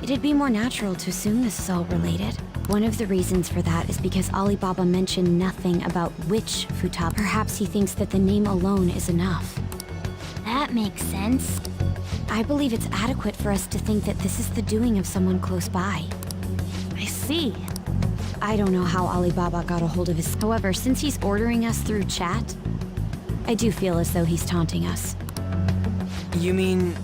It'd be more natural to assume this is all related. One of the reasons for that is because Alibaba mentioned nothing about which Futaba. Perhaps he thinks that the name alone is enough. That makes sense. I believe it's adequate for us to think that this is the doing of someone close by. I see. I don't know how Alibaba got a hold of his... However, since he's ordering us through chat, I do feel as though he's taunting us. You mean...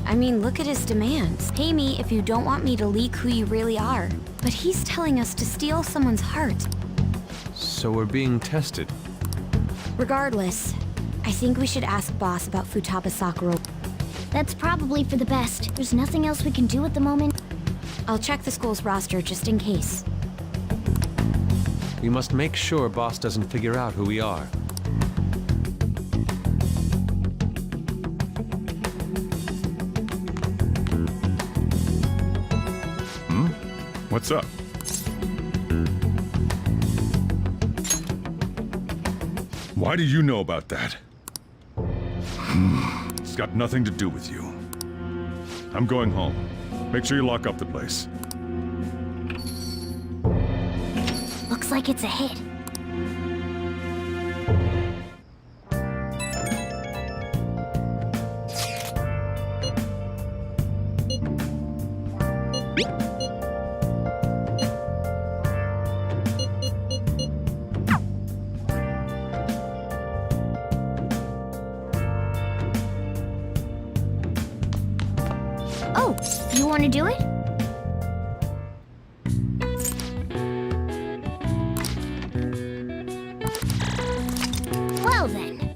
I mean, look at his demands. Pay me if you don't want me to leak who you really are. But he's telling us to steal someone's heart. So we're being tested. Regardless, I think we should ask Boss about Futaba Sakura. That's probably for the best. There's nothing else we can do at the moment. I'll check the school's roster just in case. We must make sure Boss doesn't figure out who we are. What's up? Why do you know about that? It's got nothing to do with you. I'm going home. Make sure you lock up the place. Looks like it's a hit. Oh, you want to do it? Well then.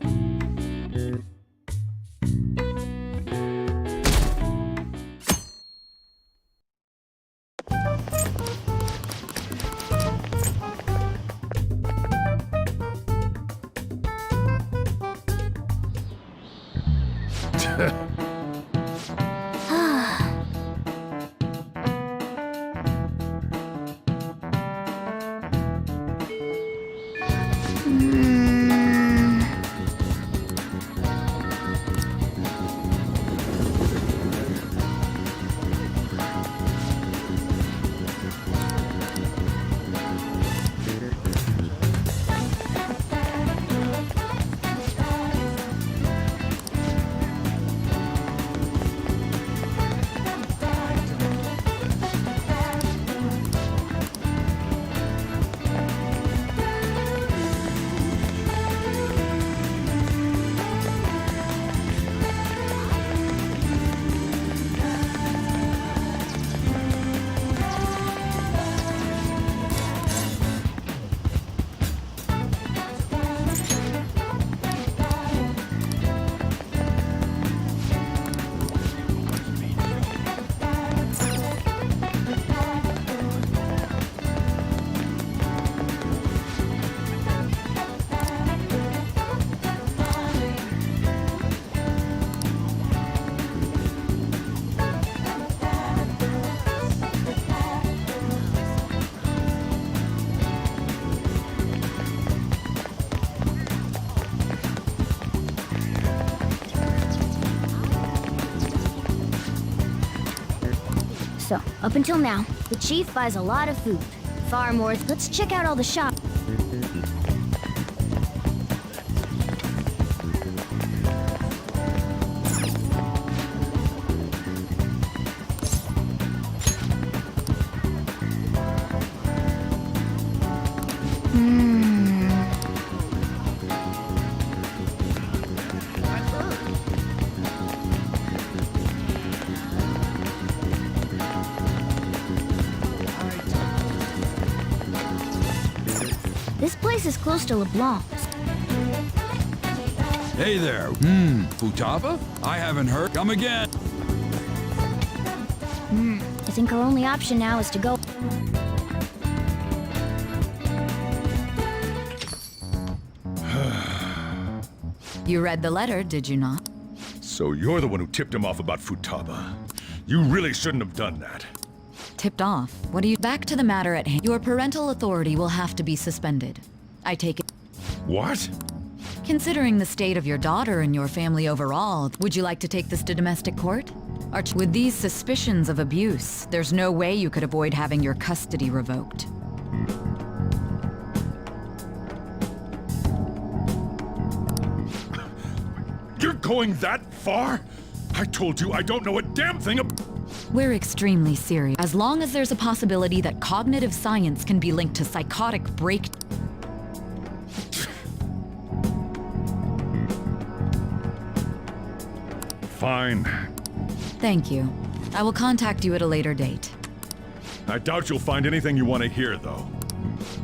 So, up until now, the chief buys a lot of food. Far more. Let's check out all the shops. This place is close to LeBlanc's. Hey there. Futaba? I haven't heard. Come again. I think our only option now is to go. You read the letter, did you not? So you're the one who tipped him off about Futaba. You really shouldn't have done that. Tipped off? What do you... Back to the matter at hand. Your parental authority will have to be suspended. I take it... What? Considering the state of your daughter and your family overall, would you like to take this to domestic court? With these suspicions of abuse, there's no way you could avoid having your custody revoked. You're going that far? I told you I don't know a damn thing about... We're extremely serious. As long as there's a possibility that cognitive science can be linked to psychotic break... Fine. Thank you. I will contact you at a later date. I doubt you'll find anything you want to hear, though.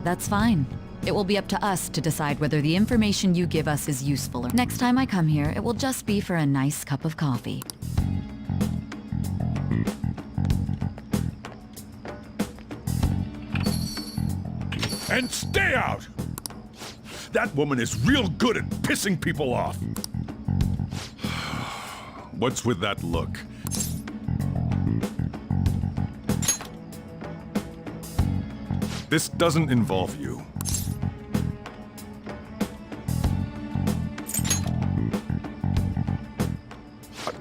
That's fine. It will be up to us to decide whether the information you give us is useful or... Next time I come here, it will just be for a nice cup of coffee. And stay out! That woman is real good at pissing people off. What's with that look? This doesn't involve you.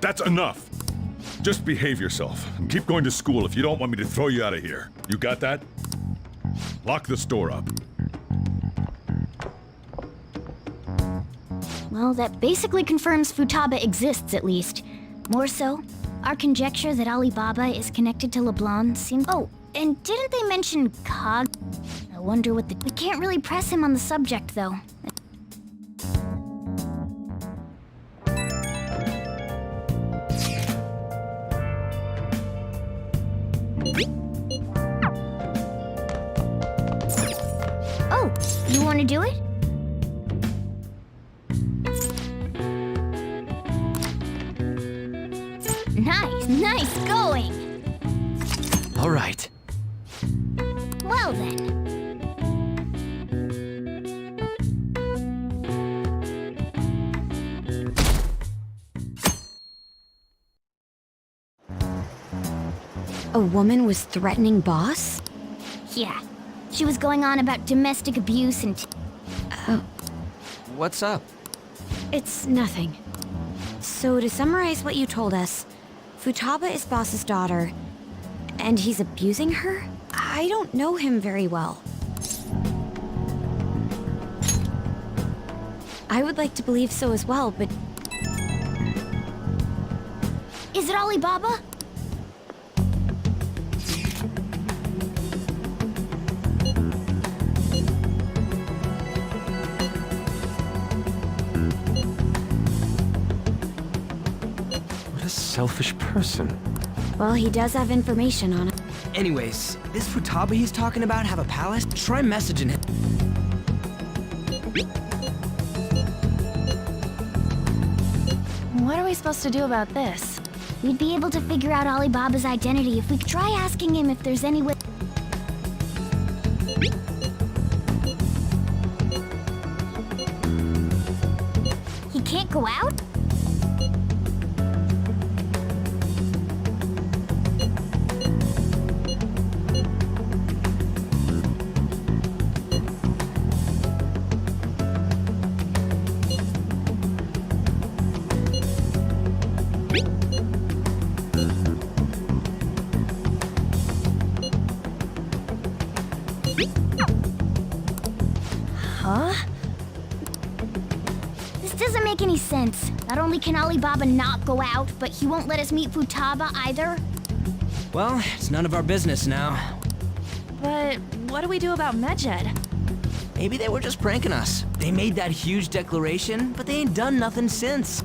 That's enough. Just behave yourself and keep going to school if you don't want me to throw you out of here. You got that? Lock the store up. Well, that basically confirms Futaba exists, at least. More so, our conjecture that Alibaba is connected to LeBlanc seems... Oh, and didn't they mention Cog? I wonder what the... We can't really press him on the subject, though. Oh, you want to do it? Nice going! All right. Well then. A woman was threatening Boss? Yeah. She was going on about domestic abuse and... What's up? It's nothing. So to summarize what you told us, Futaba is Boss's daughter, and he's abusing her? I don't know him very well. I would like to believe so as well, but... Is it Alibaba? What a selfish person. Well, he does have information on it. Anyways, this Futaba he's talking about have a palace? Try messaging him. What are we supposed to do about this? We'd be able to figure out Alibaba's identity if we try asking him if there's any way... He can't go out? doesn't make any sense. Not only can Alibaba not go out, but he won't let us meet Futaba either. Well, it's none of our business now. But what do we do about Medjed? Maybe they were just pranking us. They made that huge declaration, but they ain't done nothing since.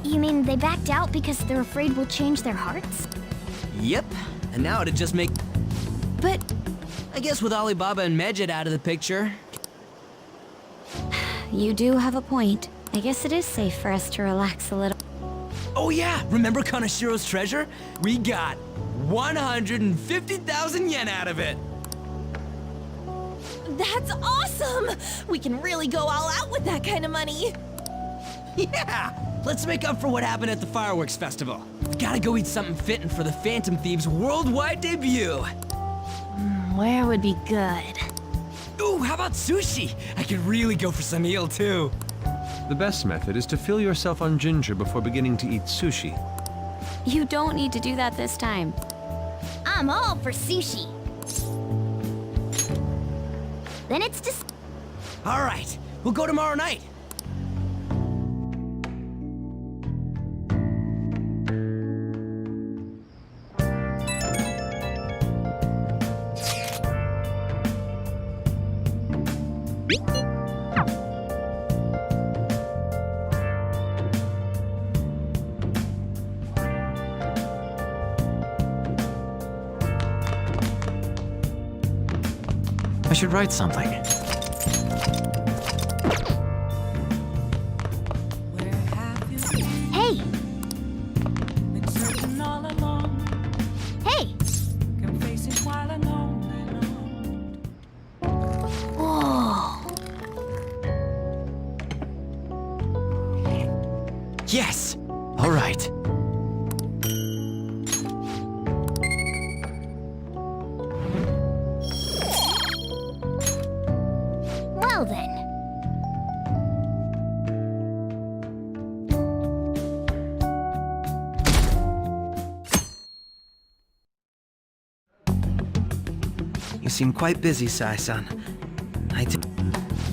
You mean they backed out because they're afraid we'll change their hearts? Yep, and now it'd just make... But I guess with Alibaba and Medjed out of the picture... You do have a point. I guess it is safe for us to relax a little. Oh yeah, remember Kanashiro's treasure? We got 150,000 yen out of it. that's awesome! We can really go all out with that kind of money. Yeah! Let's make up for what happened at the fireworks festival. We gotta go eat something fitting for the Phantom Thieves' worldwide debut. Where would be good? Ooh, how about sushi? I could really go for some eel too. The best method is to fill yourself on ginger before beginning to eat sushi. You don't need to do that this time. I'm all for sushi. Then it's just... All right, we'll go tomorrow night. I should write something. Hey! Been searching all along, Hey! can face it while alone and on. Whoa! Yes! All right. Well then. You seem quite busy, Sai-san.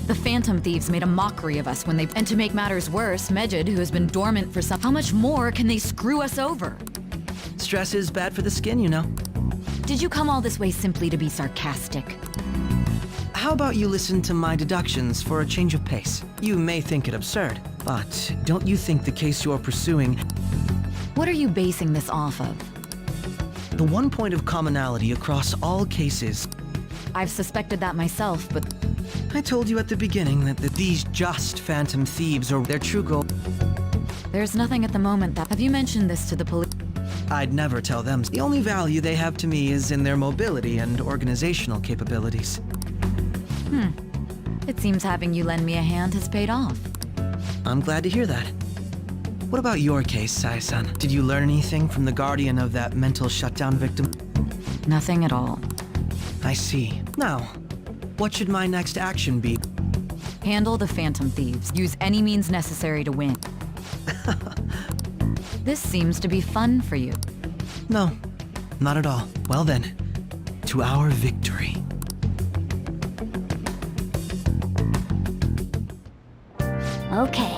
The Phantom Thieves made a mockery of us when they... And to make matters worse, Medjed, who has been dormant for some... How much more can they screw us over? Stress is bad for the skin, you know. Did you come all this way simply to be sarcastic? How about you listen to my deductions for a change of pace? You may think it absurd, but don't you think the case you're pursuing... What are you basing this off of? The one point of commonality across all cases... I've suspected that myself, but... I told you at the beginning that these just Phantom Thieves are their true goal. There's nothing at the moment that... Have you mentioned this to the police? I'd never tell them. The only value they have to me is in their mobility and organizational capabilities. It seems having you lend me a hand has paid off. I'm glad to hear that. What about your case, Sai-san? Did you learn anything from the guardian of that mental shutdown victim? Nothing at all. I see. Now, what should my next action be? Handle the Phantom Thieves. Use any means necessary to win. This seems to be fun for you. No, not at all. Well then, to our victory. Okay.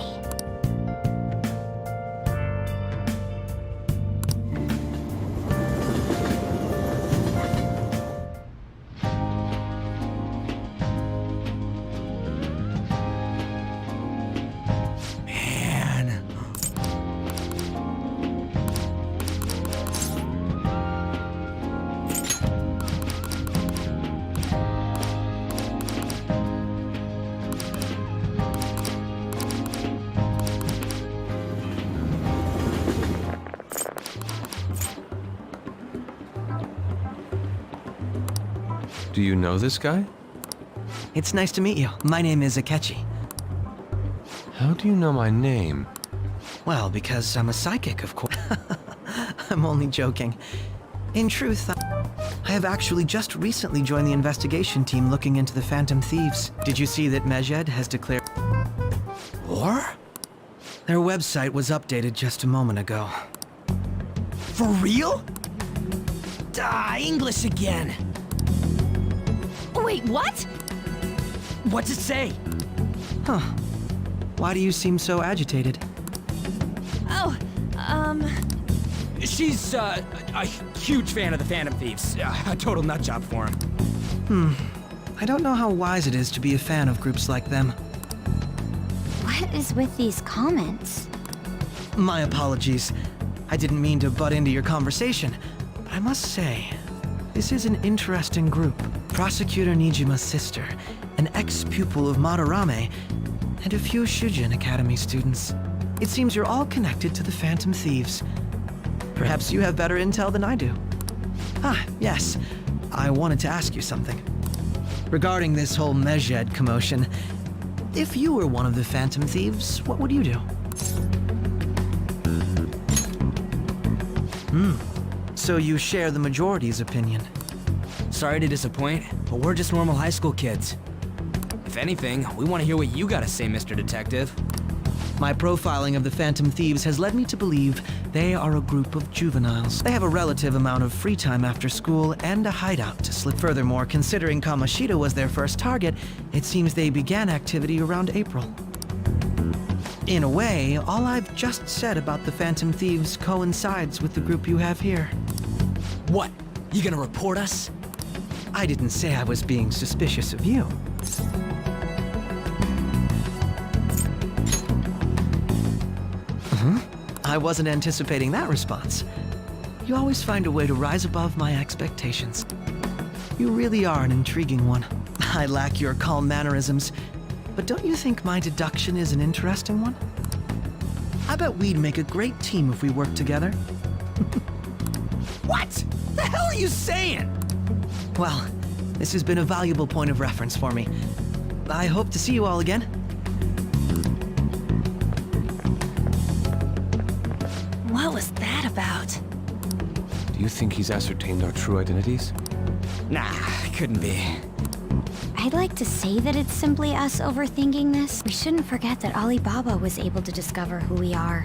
Man. Do you know this guy? It's nice to meet you. My name is Akechi. How do you know my name? Well, because I'm a psychic, of course. I'm only joking. In truth, I have actually just recently joined the investigation team looking into the Phantom Thieves. Did you see that Medjed has declared war? Their website was updated just a moment ago. For real? English again. Wait, what? What's it say? Huh. Why do you seem so agitated? Oh, she's a huge fan of the Phantom Thieves. A total nutjob for him. I don't know how wise it is to be a fan of groups like them. What is with these comments? My apologies. I didn't mean to butt into your conversation, but I must say, this is an interesting group. Prosecutor Nijima's sister, an ex-pupil of Madarame, and a few Shujin Academy students. It seems you're all connected to the Phantom Thieves. Perhaps you have better intel than I do. Ah, yes. I wanted to ask you something. Regarding this whole Medjed commotion, if you were one of the Phantom Thieves, what would you do? So you share the majority's opinion. Sorry to disappoint, but we're just normal high school kids. If anything, we want to hear what you gotta say, Mr. Detective. My profiling of the Phantom Thieves has led me to believe they are a group of juveniles. They have a relative amount of free time after school and a hideout to slip. Furthermore, considering Kamoshida was their first target, it seems they began activity around April. In a way, all I've just said about the Phantom Thieves coincides with the group you have here. What? You gonna report us? I didn't say I was being suspicious of you. I wasn't anticipating that response. You always find a way to rise above my expectations. You really are an intriguing one. I lack your calm mannerisms, but don't you think my deduction is an interesting one? I bet we'd make a great team if we worked together. What? The hell are you saying? Well, this has been a valuable point of reference for me. I hope to see you all again. What was that about? Do you think he's ascertained our true identities? Nah, couldn't be. I'd like to say that it's simply us overthinking this. We shouldn't forget that Alibaba was able to discover who we are.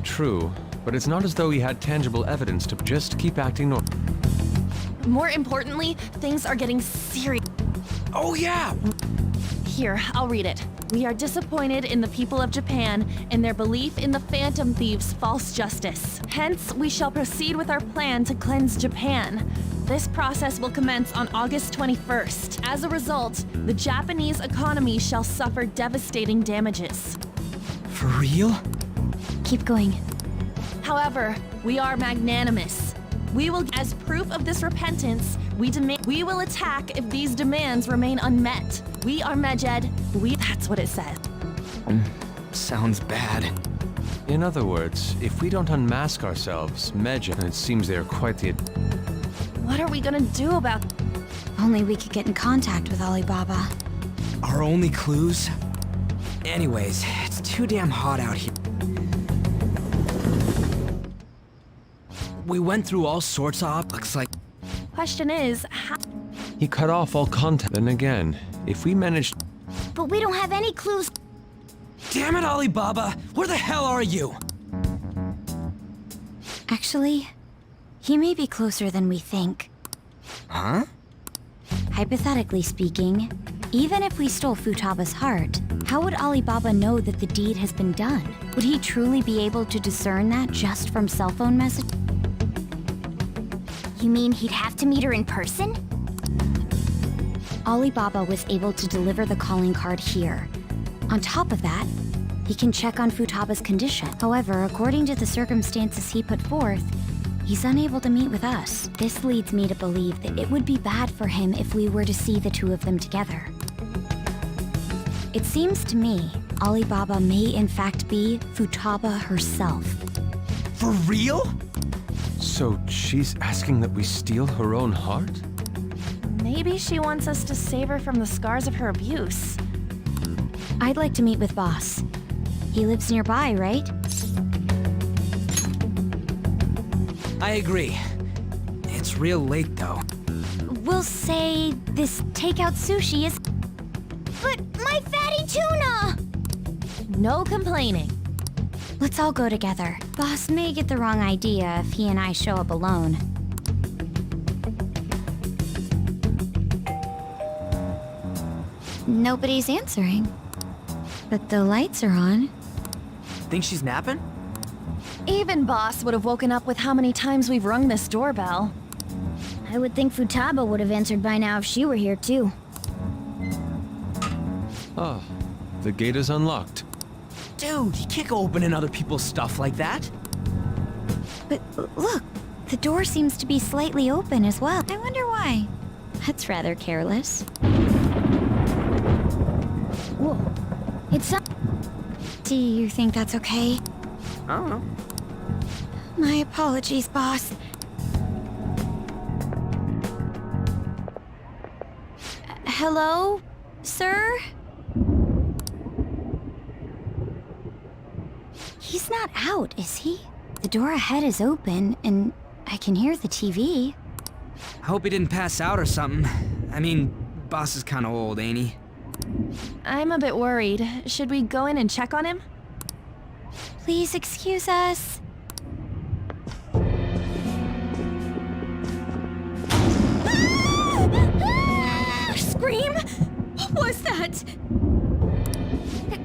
True, but it's not as though he had tangible evidence to just keep acting normal. More importantly, things are getting serious. Oh yeah! Here, I'll read it. We are disappointed in the people of Japan and their belief in the Phantom Thieves' false justice. Hence, we shall proceed with our plan to cleanse Japan. This process will commence on August 21st. As a result, the Japanese economy shall suffer devastating damages. For real? Keep going. However, we are magnanimous. We will, as proof of this repentance, we will attack if these demands remain unmet. We are Medjed. That's what it says. Sounds bad. In other words, if we don't unmask ourselves, Medjed, it seems they are quite the... What are we gonna do about... Only we could get in contact with Alibaba. Our only clues? Anyways, it's too damn hot out here. We went through all sorts of looks like... Question is, how... He cut off all contact. Then again, if we managed... But we don't have any clues. Damn it, Alibaba! Where the hell are you? Actually, he may be closer than we think. Huh? Hypothetically speaking, even if we stole Futaba's heart, how would Alibaba know that the deed has been done? Would he truly be able to discern that just from cell phone messages? You mean he'd have to meet her in person? Alibaba was able to deliver the calling card here. On top of that, he can check on Futaba's condition. However, according to the circumstances he put forth, he's unable to meet with us. This leads me to believe that it would be bad for him if we were to see the two of them together. It seems to me Alibaba may in fact be Futaba herself. For real? So she's asking that we steal her own heart? Maybe she wants us to save her from the scars of her abuse. I'd like to meet with Boss. He lives nearby, right? I agree. It's real late, though. We'll say this takeout sushi is... But my fatty tuna! No complaining. Let's all go together. Boss may get the wrong idea if he and I show up alone. Nobody's answering. But the lights are on. Think she's napping? Even Boss would have woken up with how many times we've rung this doorbell. I would think Futaba would have answered by now if she were here too. Oh, the gate is unlocked. Dude, you can't go opening other people's stuff like that. But look, the door seems to be slightly open as well. I wonder why. That's rather careless. Whoa. It's up. Do you think that's okay? I don't know. My apologies, boss. Hello, sir? He's not out, is he? The door ahead is open, and I can hear the TV. I hope he didn't pass out or something. I mean, boss is kind of old, ain't he? I'm a bit worried. Should we go in and check on him? Please excuse us. Scream? What was that?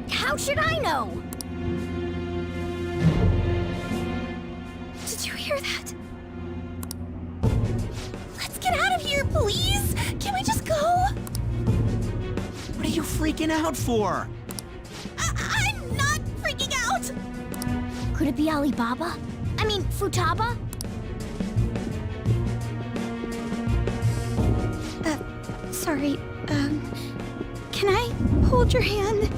How should I know? Did you hear that? Let's get out of here, please! Can we just go? What are you freaking out for? I'm not freaking out! Could it be Alibaba? I mean, Futaba? Sorry, can I hold your hand?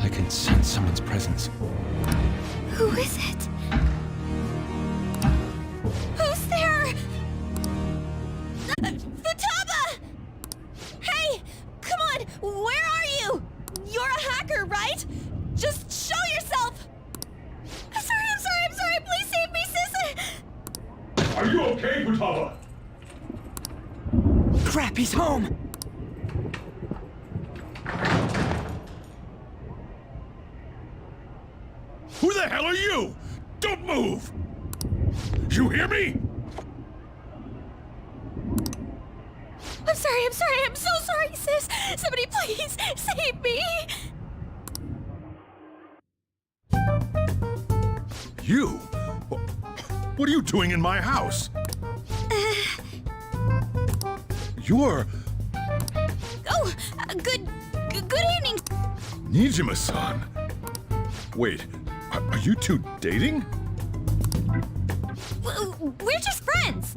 I can sense someone's presence. Who is it? Who's there? Futaba! Hey! Come on! Where are you? You're a hacker, right? Just show yourself! I'm sorry! Please save me, sis! Are you okay, Futaba? Crap, he's home! Who the hell are you? Don't move! You hear me? I'm so sorry, sis! Somebody please save me! You? What are you doing in my house? You're... Oh, good evening! Nijima-san. Wait, are you two dating? We're just friends!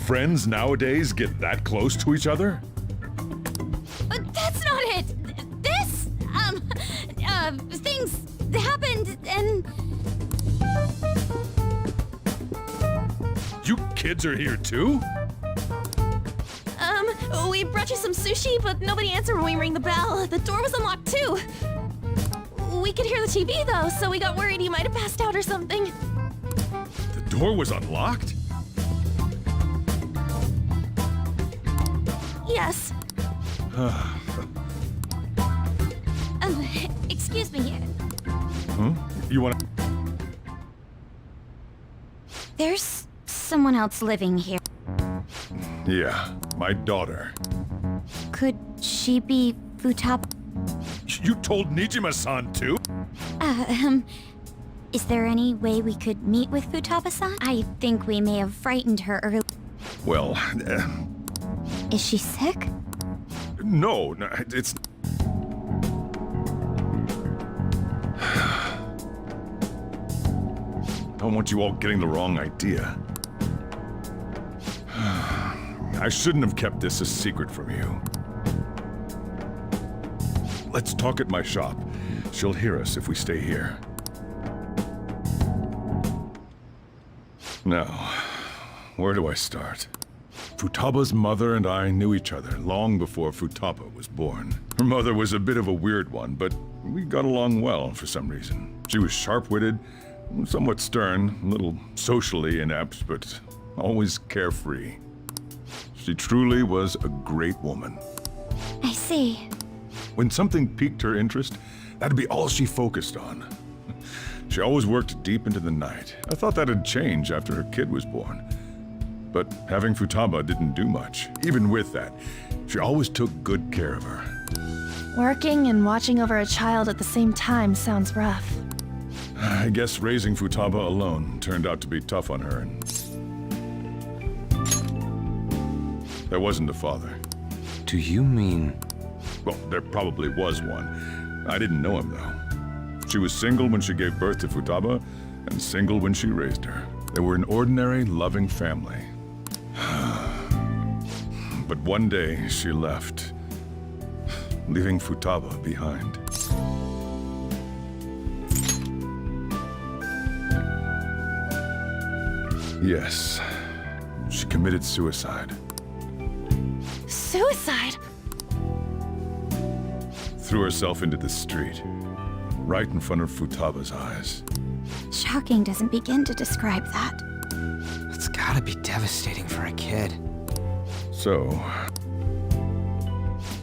Friends nowadays get that close to each other? But that's not it! This, things happened and... You kids are here too? We brought you some sushi, but nobody answered when we rang the bell. The door was unlocked too. We could hear the TV though, so we got worried you might have passed out or something. The door was unlocked? Yes. Excuse me. Huh? You want? There's someone else living here. Yeah, my daughter. Could she be Futaba? You told Nijima-san too? Is there any way we could meet with Futaba-san? I think we may have frightened her earlier. Well, Is she sick? no, it's... I don't want you all getting the wrong idea. I shouldn't have kept this a secret from you. Let's talk at my shop. She'll hear us if we stay here. Now, where do I start? Futaba's mother and I knew each other long before Futaba was born. Her mother was a bit of a weird one, but we got along well for some reason. She was sharp-witted, somewhat stern, a little socially inept, but always carefree. She truly was a great woman. I see. When something piqued her interest, that'd be all she focused on. She always worked deep into the night. I thought that'd change after her kid was born. But having Futaba didn't do much. Even with that, she always took good care of her. Working and watching over a child at the same time sounds rough. I guess raising Futaba alone turned out to be tough on her. And there wasn't a father. Do you mean... Well, there probably was one. I didn't know him, though. She was single when she gave birth to Futaba, and single when she raised her. They were an ordinary, loving family. But one day, she left, leaving Futaba behind. Yes, she committed suicide. Suicide? Threw herself into the street, right in front of Futaba's eyes. Shocking doesn't begin to describe that. It's gotta be devastating for a kid. So,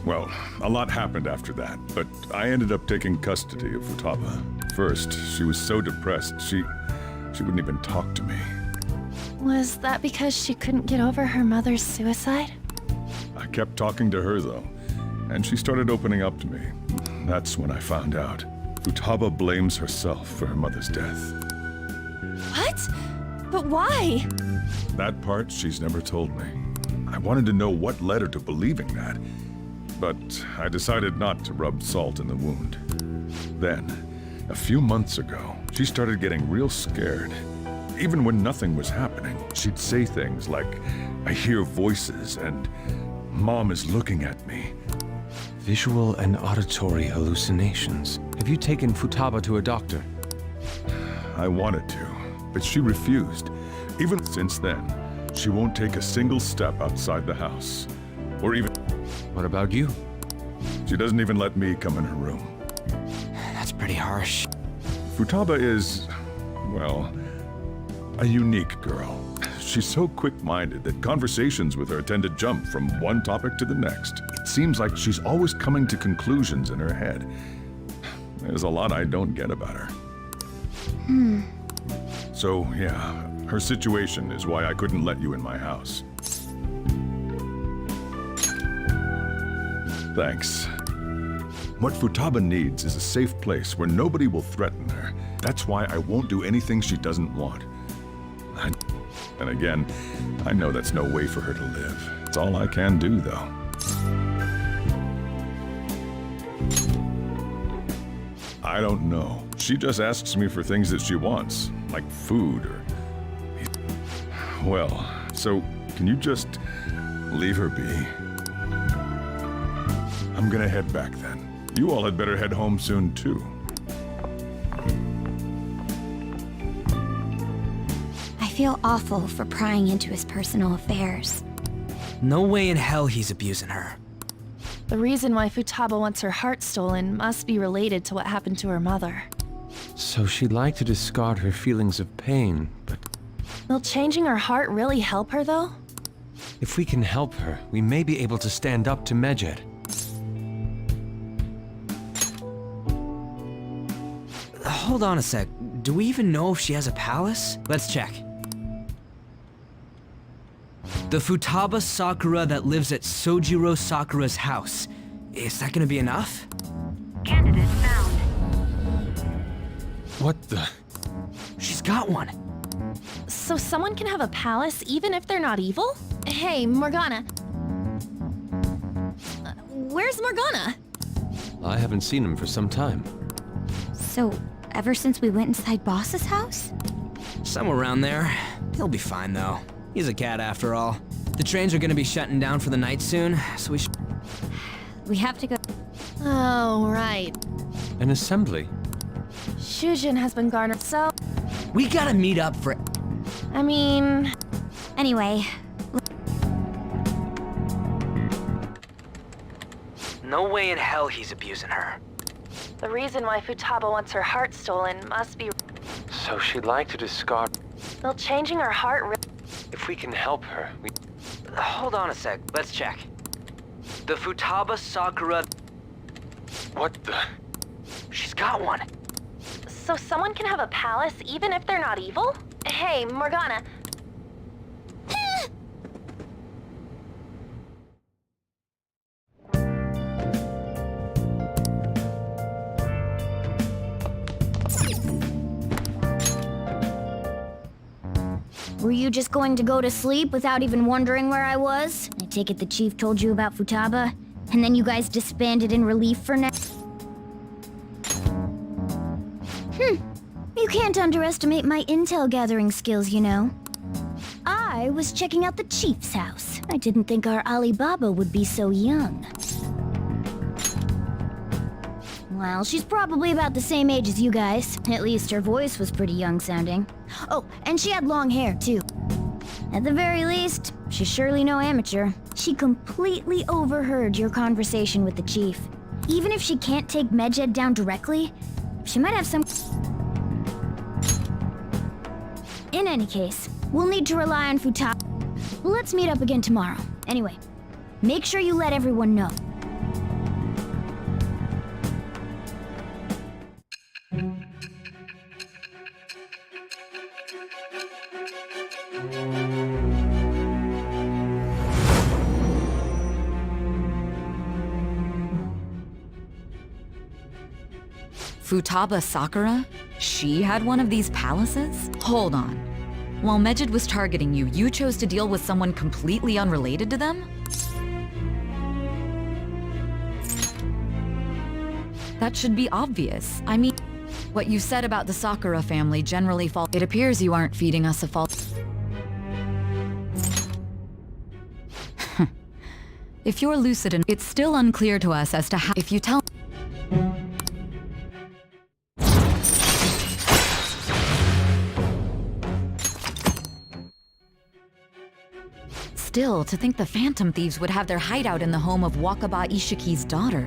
well, a lot happened after that, but I ended up taking custody of Futaba. First, she was so depressed, she wouldn't even talk to me. Was that because she couldn't get over her mother's suicide? I kept talking to her, though, and she started opening up to me. That's when I found out. Futaba blames herself for her mother's death. What? But why? That part she's never told me. I wanted to know what led her to believing that, but I decided not to rub salt in the wound. Then, a few months ago, she started getting real scared. Even when nothing was happening, she'd say things like, "I hear voices," and "Mom is looking at me." Visual and auditory hallucinations. Have you taken Futaba to a doctor? I wanted to, but she refused. Even since then, she won't take a single step outside the house. Or even... What about you? She doesn't even let me come in her room. That's pretty harsh. Futaba is, well, a unique girl. She's so quick-minded that conversations with her tend to jump from one topic to the next. It seems like she's always coming to conclusions in her head. There's a lot I don't get about her. So, yeah, her situation is why I couldn't let you in my house. Thanks. What Futaba needs is a safe place where nobody will threaten her. That's why I won't do anything she doesn't want. And again, I know that's no way for her to live. It's all I can do, though. I don't know. She just asks me for things that she wants, like food or... Well, so can you just leave her be? I'm gonna head back then. You all had better head home soon, too. I feel awful for prying into his personal affairs. No way in hell he's abusing her. The reason why Futaba wants her heart stolen must be related to what happened to her mother. So she'd like to discard her feelings of pain, but Will changing her heart really help her, though? if we can help her, we may be able to stand up to Medjed. Hold on a sec. Do we even know if she has a palace? Let's check. The Futaba Sakura that lives at Sojiro Sakura's house. Is that gonna be enough? Candidate found. What the? She's got one. So someone can have a palace even if they're not evil? Hey, Morgana. Where's Morgana? I haven't seen him for some time. So, ever since we went inside Boss's house? Somewhere around there. He'll be fine, though. He's a cat, after all. The trains are gonna be shutting down for the night soon, so we should... We have to go... Oh, right. An assembly? Shujin has been garnered, so... We gotta meet up for... I mean... Anyway, No way in hell he's abusing her. The reason why Futaba wants her heart stolen must be... So she'd like to discard... Will changing her heart If we can help her, we... Hold on a sec. Let's check. The Futaba Sakura... What the? She's got one. So someone can have a palace even if they're not evil? Hey, Morgana. Were you just going to go to sleep without even wondering where I was? I take it the chief told you about Futaba? And then you guys disbanded in relief for now? You can't underestimate my intel gathering skills, you know. I was checking out the chief's house. I didn't think our Alibaba would be so young. Well, she's probably about the same age as you guys. At least her voice was pretty young sounding. Oh, and she had long hair, too. At the very least, she's surely no amateur. She completely overheard your conversation with the chief. Even if she can't take Medjed down directly, she might have some... In any case, we'll need to rely on Futaba. Let's meet up again tomorrow. Anyway, make sure you let everyone know. Futaba Sakura? She had one of these palaces? Hold on. While Medjed was targeting you, you chose to deal with someone completely unrelated to them? That should be obvious. I mean, what you said about the Sakura family generally falls. It appears you aren't feeding us a false... If you're lucid and it's still unclear to us as to how... If you tell... Still, to think the Phantom Thieves would have their hideout in the home of Wakaba Ishiki's daughter.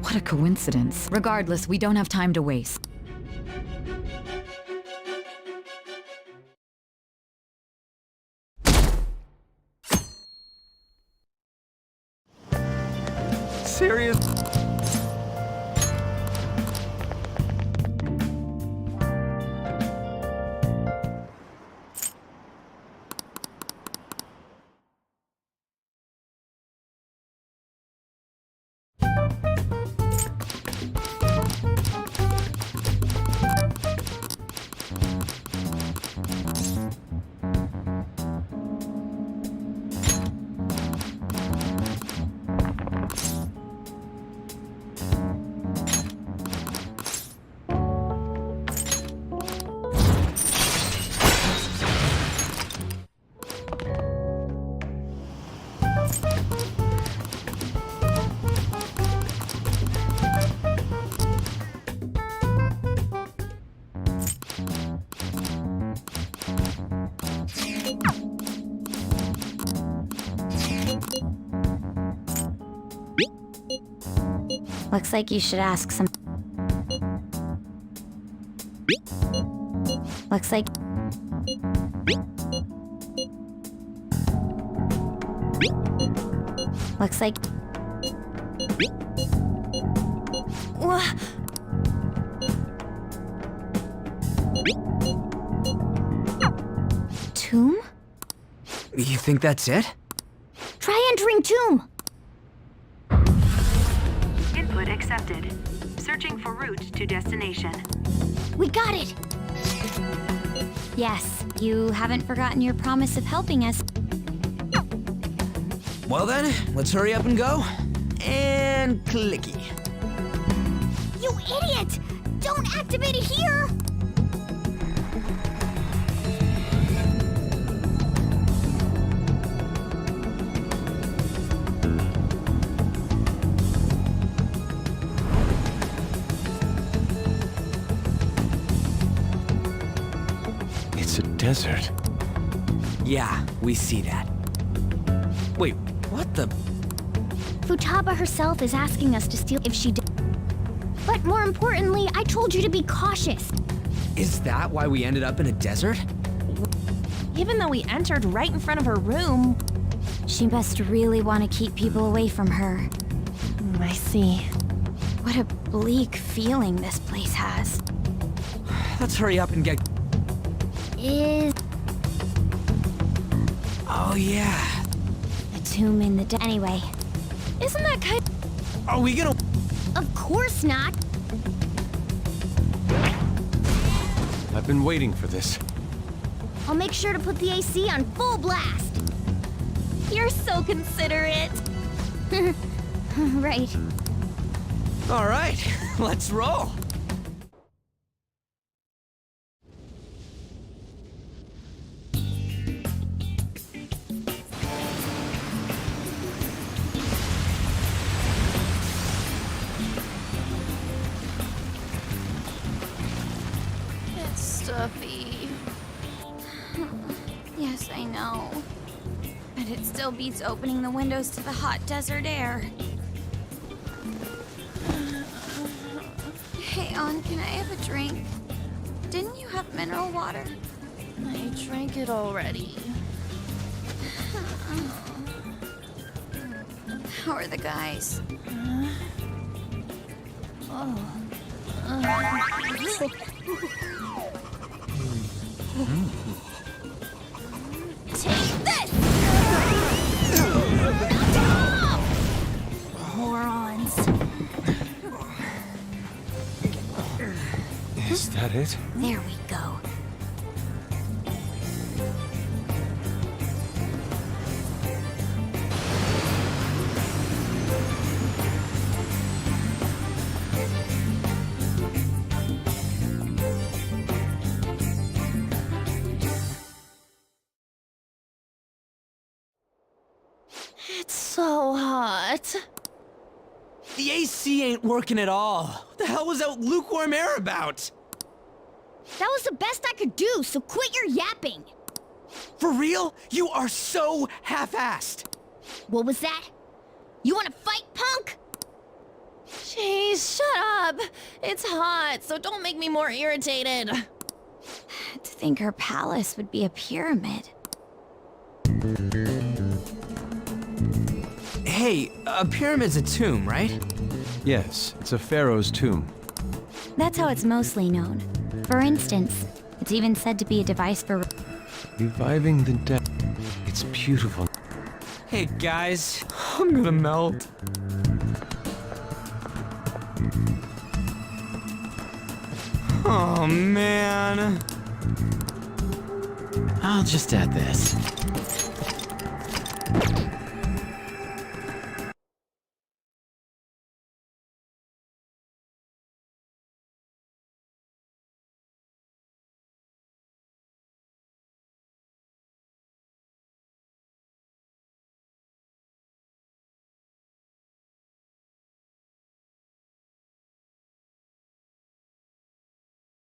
What a coincidence. Regardless, we don't have time to waste. Serious? Looks like you should ask some... Looks like... Looks like... Tomb? You think that's it? Try entering tomb! Input accepted. Searching for route to destination. We got it! Yes, you haven't forgotten your promise of helping us. Well then, let's hurry up and go. And clicky. You idiot! Don't activate it here! It's a desert. Yeah, we see that. Wait, what the? Futaba herself is asking us to steal if she did. But more importantly, I told you to be cautious. Is that why we ended up in a desert? Even though we entered right in front of her room... She must really want to keep people away from her. I see. What a bleak feeling this place has. Let's hurry up and get... Oh yeah. The tomb in the Anyway, Isn't that kind Are we gonna... Of course not. I've been waiting for this. I'll make sure to put the AC on full blast. You're so considerate. Right. All right, let's roll. It's stuffy. yes, I know. But it still beats opening the windows to the hot desert air. Hey, On, can I have a drink? Didn't you have mineral water? I drank it already. How are the guys? Take this! Morons. Is that it? There we go. It's so hot. The AC ain't working at all. What the hell was that lukewarm air about? That was the best I could do, so quit your yapping. For real? You are so half-assed. What was that? You wanna fight, punk? Jeez, shut up. It's hot, so don't make me more irritated. To think her palace would be a pyramid. Hey, a pyramid's a tomb, right? Yes, it's a pharaoh's tomb. That's how it's mostly known. For instance, it's even said to be a device for... Reviving the dead. It's beautiful. Hey, guys. I'm gonna melt. Oh, man. I'll just add this.